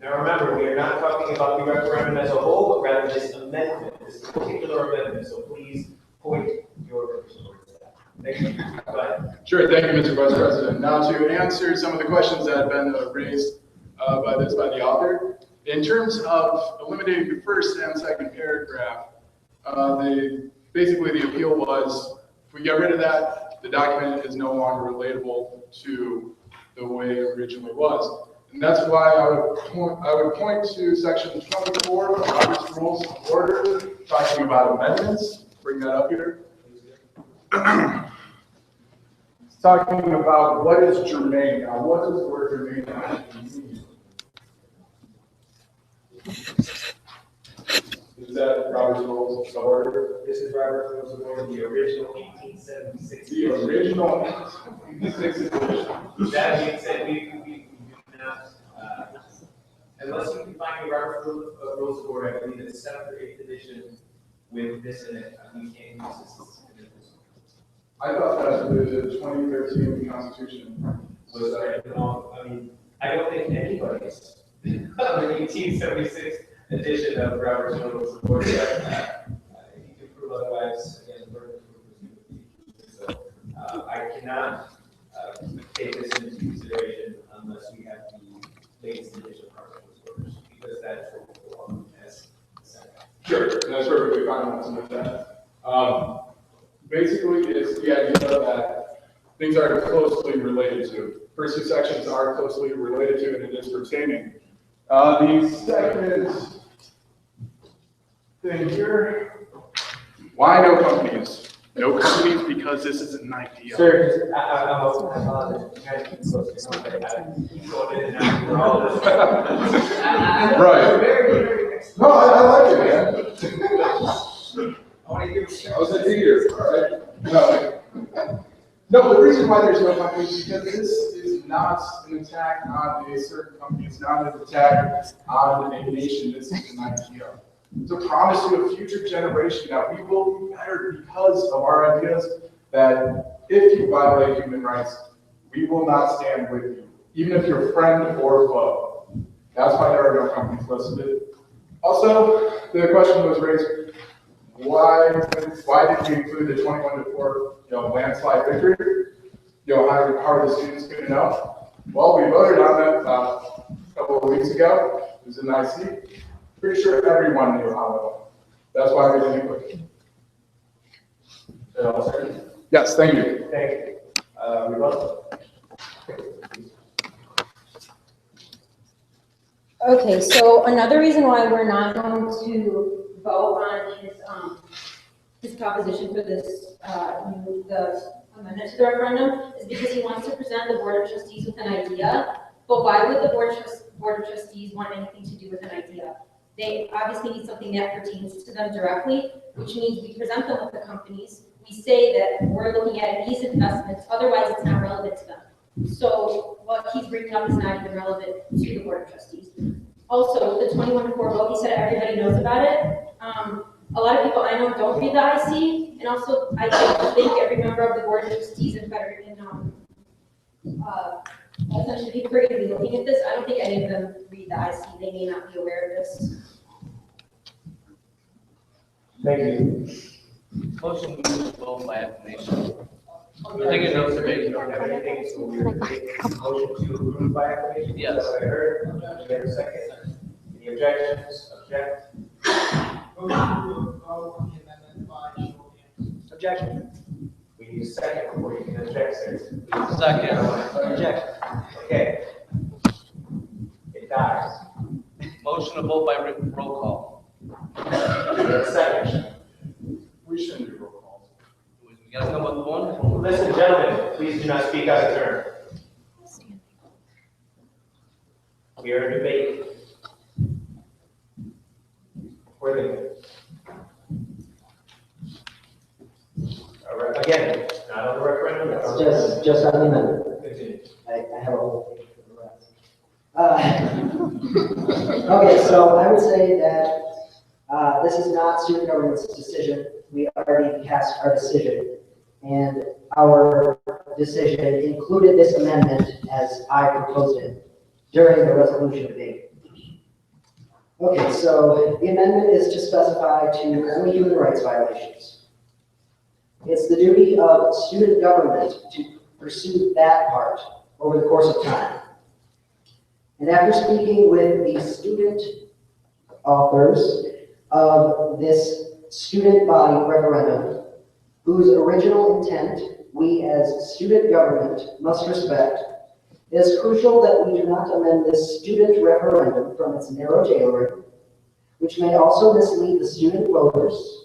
Now remember, we are not talking about the referendum as a whole, but rather this amendment, this particular amendment, so please point your towards that. Thank you. Go ahead. Sure, thank you, Mr. Vice President. Now to answer some of the questions that have been raised by the author. In terms of eliminating the first and second paragraph, basically the appeal was, if we get rid of that, the document is no longer relatable to the way it originally was. And that's why I would point to section 24 of Robert's Rules of Order, talking about amendments. Bring that up here. It's talking about what is germane. Now, what does the word germane actually mean? Is that Robert's Rules of Order? This is Robert's Rules of Order, the original 1876. The original 1876 edition. That being said, we do not, unless you can find the Robert's Rules of Order, I believe it's 7th or 8th edition with this in it, we can't use this. I thought that the 2013 Constitution was, I mean, I don't think anybody's the 1876 edition of Robert's Rules of Order. If you can prove otherwise, again, the burden of proof is going to be. So I cannot take this into consideration unless we have the latest edition of Robert's Rules of Order, because that's what we belong as the Senate. Sure, and that's where we find out some of that. Basically, it's the idea that things are closely related to. First two sections are closely related to, and it is pertaining. The second thing here, why no companies? No companies because this is an idea. Sir, Right. No, I like it, man. I was a teacher, all right? No, the reason why there's no company is because this is not an attack on a certain company. It's not an attack on a nation. This is an idea. It's a promise to a future generation that we will be better because of our ideas, that if you violate human rights, we will not stand with you. even if you're friend or foe. That's why there are no companies listed. Also, the question was raised, why did we include the 21-4, landslide victory? How are the students going to know? Well, we voted on that a couple of weeks ago. It was in IC. Pretty sure everyone knew how it went. That's why we didn't include it. Yes, thank you. Thank you. Rebuttal? Okay, so another reason why we're not going to vote on his proposition for this, the amendment to the referendum is because he wants to present the Board of Trustees with an idea, but why would the Board of Trustees want anything to do with an idea? They obviously need something that pertains to them directly, which means we present them with the companies. We say that we're looking at these investments, otherwise it's not relevant to them. So what he's bringing up is not even relevant to the Board of Trustees. Also, the 21-4 vote, he said everybody knows about it. A lot of people I know don't read the IC, and also I don't think every member of the Board of Trustees and essentially people who are going to be looking at this, I don't think any of them read the IC. They may not be aware of this. Thank you. Motion to vote by acclamation. I think it knows the big. Don't have anything, so we will take a motion to approve by acclamation. Yes. That's what I heard. Is there a second? Any objections? Object? Motion to vote on the amendment by show of hands. Objection. We need a second before you can object, sir. Second. Object. Okay. It dies. Motion to vote by roll call. Is there a second? We shouldn't do roll calls. We gotta come up with one. Listen, gentlemen, please do not speak out of turn. We are in debate. Where are they? Again, not on the referendum. It's just on the amendment. Continue. I have a whole thing for the rest. Okay, so I would say that this is not student government's decision. We already passed our decision, and our decision included this amendment as I proposed it during the resolution debate. Okay, so the amendment is to specify to only human rights violations. It's the duty of student government to pursue that part over the course of time. And after speaking with the student authors of this student body referendum, whose original intent we as student government must respect, it is crucial that we do not amend this student referendum from its narrow tailoring, which may also mislead the student voters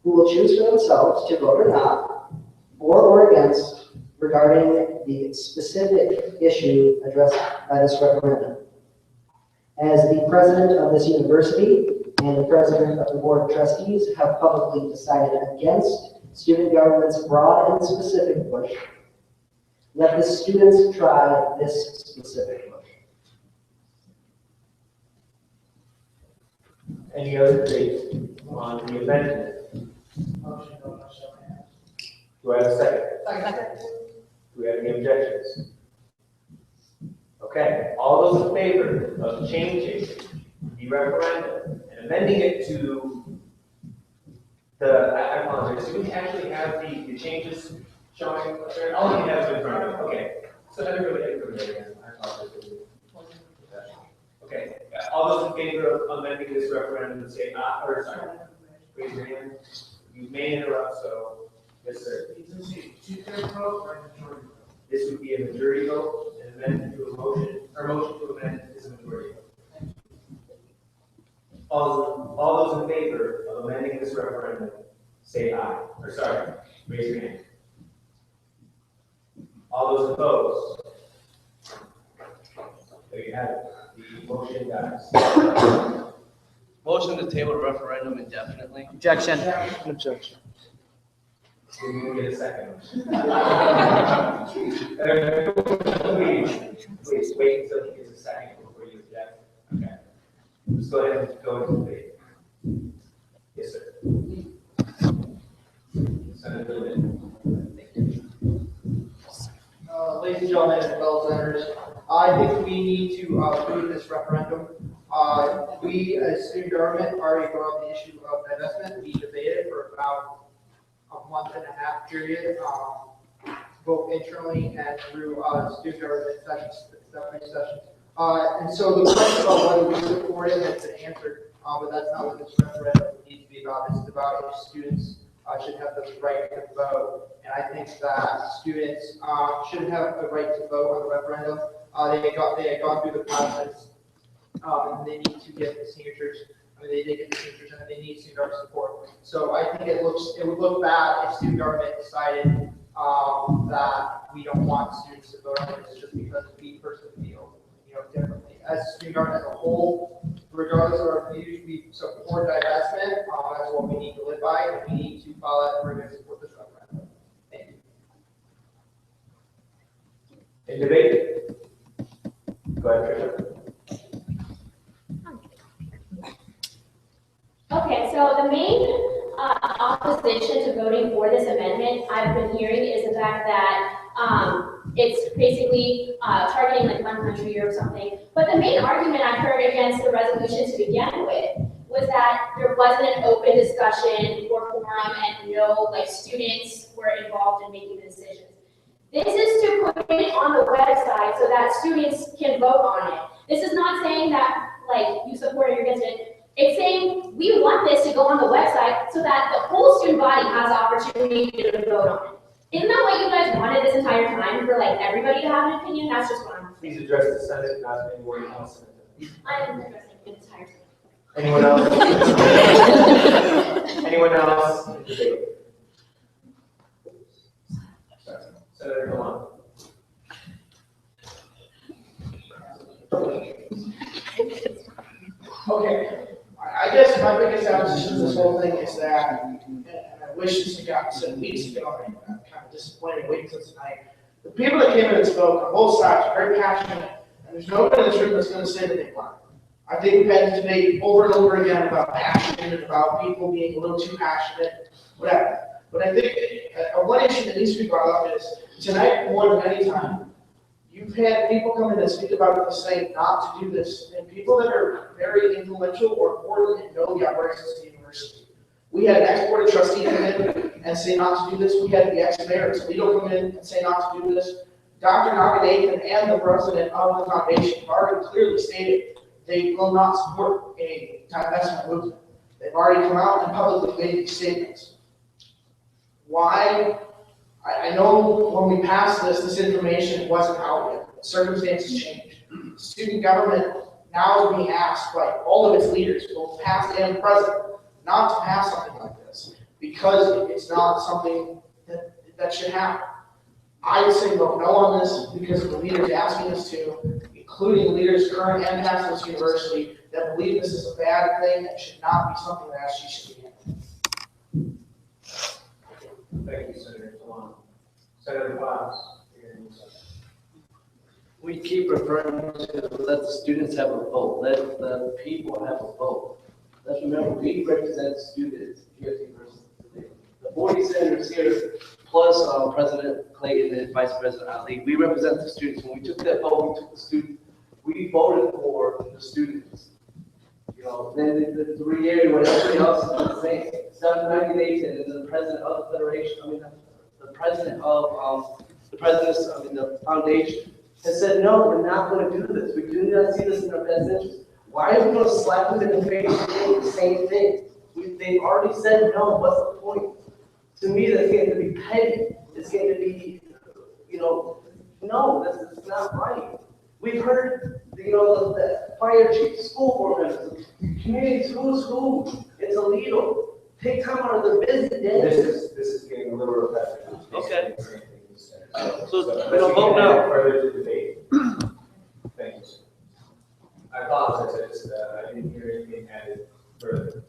who will choose for themselves to vote or not, for or against, regarding the specific issue addressed by this referendum. As the president of this university and the president of the Board of Trustees have publicly decided against student government's broad and specific push, let the students try this specific push. Any other debate on the amendment? Motion to vote by show of hands. Do I have a second? Second. Do we have any objections? Okay, all those in favor of changing the referendum and amending it to I apologize, do we actually have the changes showing? All of you have it in front of you, okay. So everybody again, I apologize. Okay, all those in favor of amending this referendum say aye, or sorry, raise your hand. You may interrupt, so, yes, sir. Two-thirds vote or majority vote? This would be a majority vote, and amendment to a motion, or motion to amend is a majority vote. All those in favor of amending this referendum, say aye, or sorry, raise your hand. All those opposed? There you have it, the motion dies. Motion to table referendum indefinitely. Objection. Objection. We'll get a second. Please wait until he gets a second before you object. Okay. Let's go ahead and go into debate. Yes, sir. Senator Lynn. Ladies and gentlemen, fellow senators, I think we need to do this referendum. We, as student government, already brought up the issue of divestment. We debated for about a month and a half period, both internally and through student government sessions. And so the question about whether we support it has been answered, but that's not what this referendum needs to be about. It's about if students should have the right to vote. And I think that students should have the right to vote on the referendum. They had gone through the process, and they need to get the signatures. I mean, they did get the signatures, and they need student government support. So I think it would look bad if student government decided that we don't want students to vote on this just because we personally feel, differently. As student government as a whole, regardless of our views, we support divestment. That's what we need to live by, and we need to follow that. We're going to support this referendum. Thank you. In debate? Go ahead, Tricia. Okay, so the main opposition to voting for this amendment I've been hearing is the fact that it's basically targeting like one country or something. But the main argument I heard against the resolution to begin with was that there wasn't an open discussion or forum and no students were involved in making the decisions. This is to put it on the website so that students can vote on it. This is not saying that you support or you're against it. It's saying we want this to go on the website so that the whole student body has the opportunity to vote on it. Isn't that what you guys wanted this entire time, for everybody to have an opinion? That's just what I'm. Please address the Senate, not anyone else. I'm addressing the entire thing. Anyone else? Anyone else in debate? Senator, come on. Okay, I guess my biggest opposition to this whole thing is that, and I wish this had gotten said weeks ago, and I'm kind of disappointed waiting until tonight. The people that came in and spoke on both sides are very passionate, and there's nobody in this room that's going to say that they weren't. I think we've had this debate over and over again about passion and about people being a little too passionate, whatever. But I think one issue that needs to be brought up is tonight more than any time, you've had people come in and speak about this saying not to do this, and people that are very influential or important and know the operations of the university. We had an ex-board of trustee come in and say not to do this. We had the ex-mayor of Toledo come in and say not to do this. Dr. Naganathan and the president of the foundation have already clearly stated they will not support a divestment movement. They've already come out and publicly made these statements. Why? I know when we passed this information wasn't out yet. Circumstances changed. Student government now is being asked by all of its leaders, both past and present, not to pass something like this because it's not something that should happen. I would say vote no on this because of the leaders asking us to, including leaders current and past this university, that believe this is a bad thing and should not be something that actually should be handled. Thank you, Senator Talon. Senator Fox. We keep referring to let the students have a vote, let the people have a vote. Let's remember, we represent students here at the University of Toledo. The 40 senators here, plus President Clayton and Vice President Ali, we represent the students. When we took that vote, we took the students, we voted for the students. Then the 3 years when everybody else is the same. 798 and then the president of the federation, the president of the foundation has said, no, we're not going to do this. We do not see this in our best interest. Why are we going to slap them in the face and do the same thing? They've already said no. What's the point? To me, that's going to be petty. It's going to be, no, this is not right. We've heard, the fire chief, school board members, community school in Toledo take time out of their busy day. This is getting a little repetitive. Okay. So we don't vote now. Further to debate. Thank you. I apologize, I didn't hear anything added further.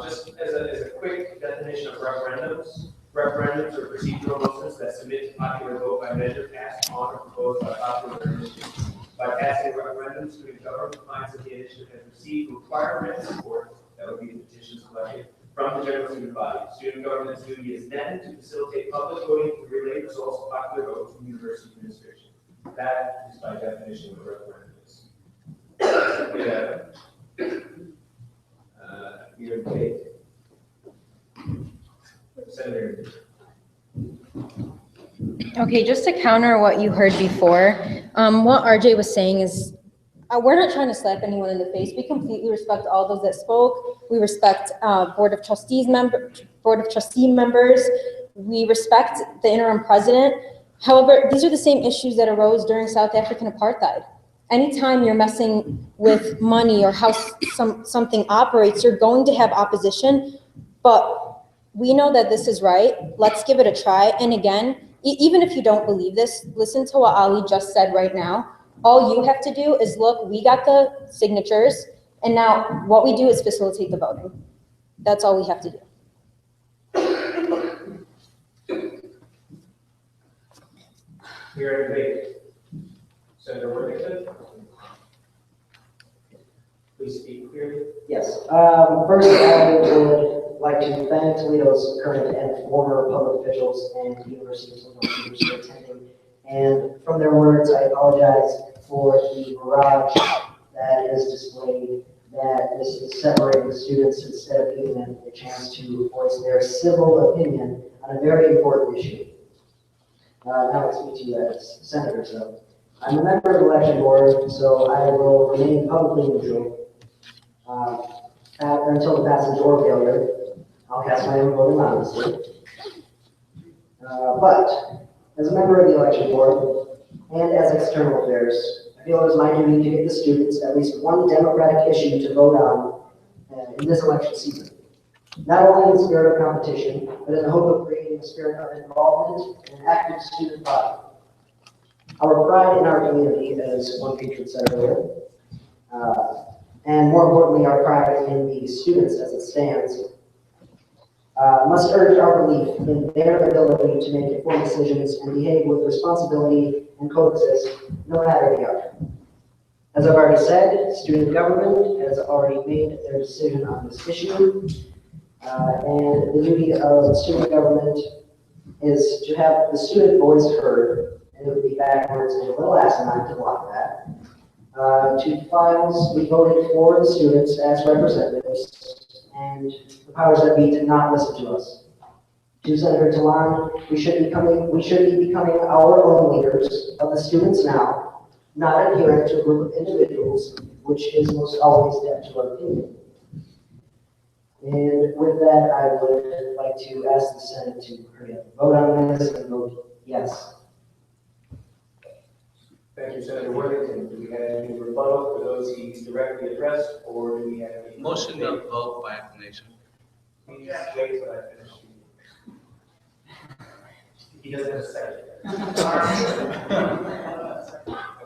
Just as a quick definition of referendums. Referendums are procedural motions that submit to popular vote by measure passed on or proposed by popular initiative. By passing referendums, student government finds that the initiative has received required written support, that would be the petitions collected, from the general student body. Student government's duty is then to facilitate public voting to relay results of popular votes from university administration. That is by definition what a referendum is. Your debate. Senator. Okay, just to counter what you heard before, what RJ was saying is, we're not trying to slap anyone in the face. We completely respect all those that spoke. We respect Board of Trustee members. We respect the interim president. However, these are the same issues that arose during South African apartheid. Anytime you're messing with money or how something operates, you're going to have opposition, but we know that this is right. Let's give it a try. And again, even if you don't believe this, listen to what Ali just said right now. All you have to do is look, we got the signatures, and now what we do is facilitate the voting. That's all we have to do. We are in debate. Senator Worthington. Please speak clearly. Yes. First, I would like to thank Toledo's current and former public officials and University of Toledo students for attending. And from their words, I apologize for the mirage that is displayed, that this is separating the students instead of giving them a chance to voice their civil opinion on a very important issue. Now I speak to you as Senator, so I'm a member of the election board, so I will remain publicly neutral until the passage or failure. I'll cast my own vote anonymously. But as a member of the election board and as external affairs, I feel it is my duty to give the students at least one democratic issue to vote on in this election season. Not only in the spirit of competition, but in the hope of creating a spirit of involvement and active student body. Our pride in our community, as one patron said earlier, and more importantly, our pride in the students as it stands, must urge our belief in their ability to make informed decisions and behave with responsibility and coexist, no matter the outcome. As I've already said, student government has already made their decision on this issue, and the duty of student government is to have the student voice heard, and it would be backwards and a little asinine to block that. To files, we voted for the students as representatives, and the powers that be did not listen to us. To Senator Talon, we should be becoming our own leaders of the students now, not adhering to a group of individuals, which is most always deaf to our opinion. And with that, I would like to ask the Senate to hurry up and vote on this and vote yes. Thank you, Senator Worthington. Do we have any rebuttal for those he's directly addressed, or do we have any? Motion to vote by acclamation. Please wait till I finish. He doesn't have a second.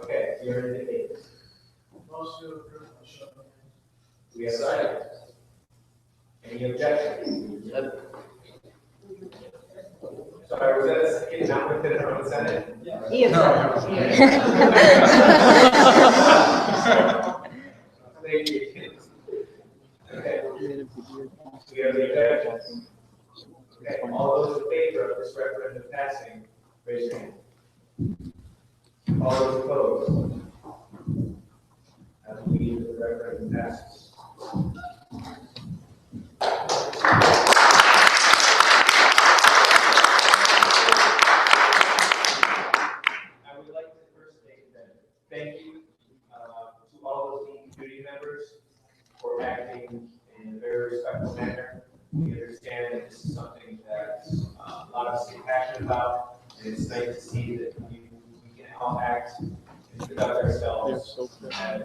Okay, you're in debate. Do we have a second? Any objections? Sorry, was that a second, not within it from the Senate? He is. Thank you. Okay. We have the objections. Okay, all those in favor of this referendum passing, raise your hand. All those opposed? I believe the referendum passes. I would like to first state that thank you to all of the community members for acting in a very respectful manner. We understand that this is something that a lot of us get passionate about, and it's nice to see that we can all act and conduct ourselves as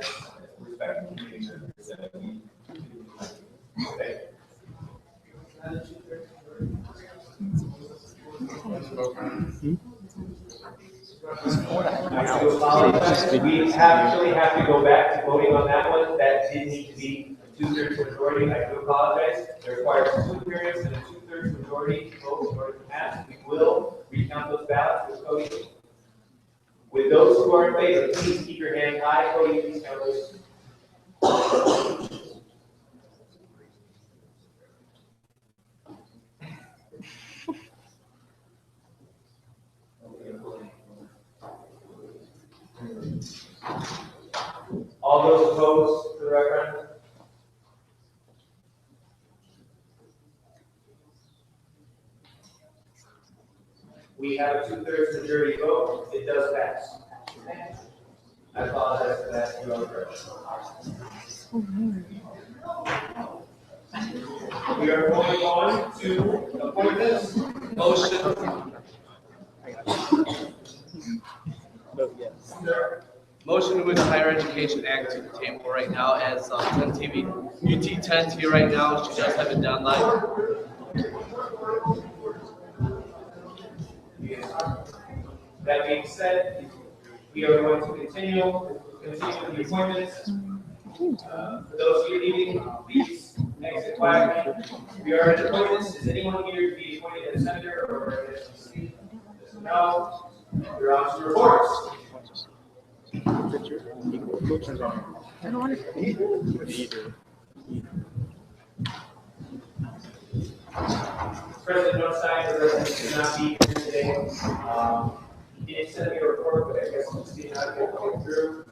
respectful community members that we do. Thank you. I do apologize. We actually have to go back to voting on that one. That did need to be a 2/3 majority. I do apologize. It requires 2/3 and a 2/3 majority vote in order to pass. We will recount those ballots with Cody. With those who are in favor, please keep your hand high. Cody, please count those. we have a 2/3 majority vote, it does pass. I apologize for that, you are correct. We are going on to appointments. Motion to move the Higher Education Act to the table right now as 10 TV. UT 10 TV right now, she does have a deadline. That being said, we are going to continue with the appointments. For those of you needing, please exit quietly. We are in appointments. Is anyone here to be appointed as senator or as SC? No. You're on to reports. President Notstein, the resident cannot be here today. He did send me a report, but I guess it's still not getting through.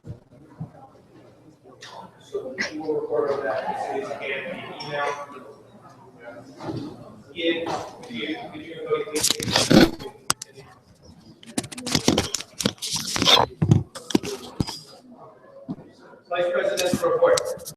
So he will report on that as soon as he can via email. Ian, could you go please? Vice President's report.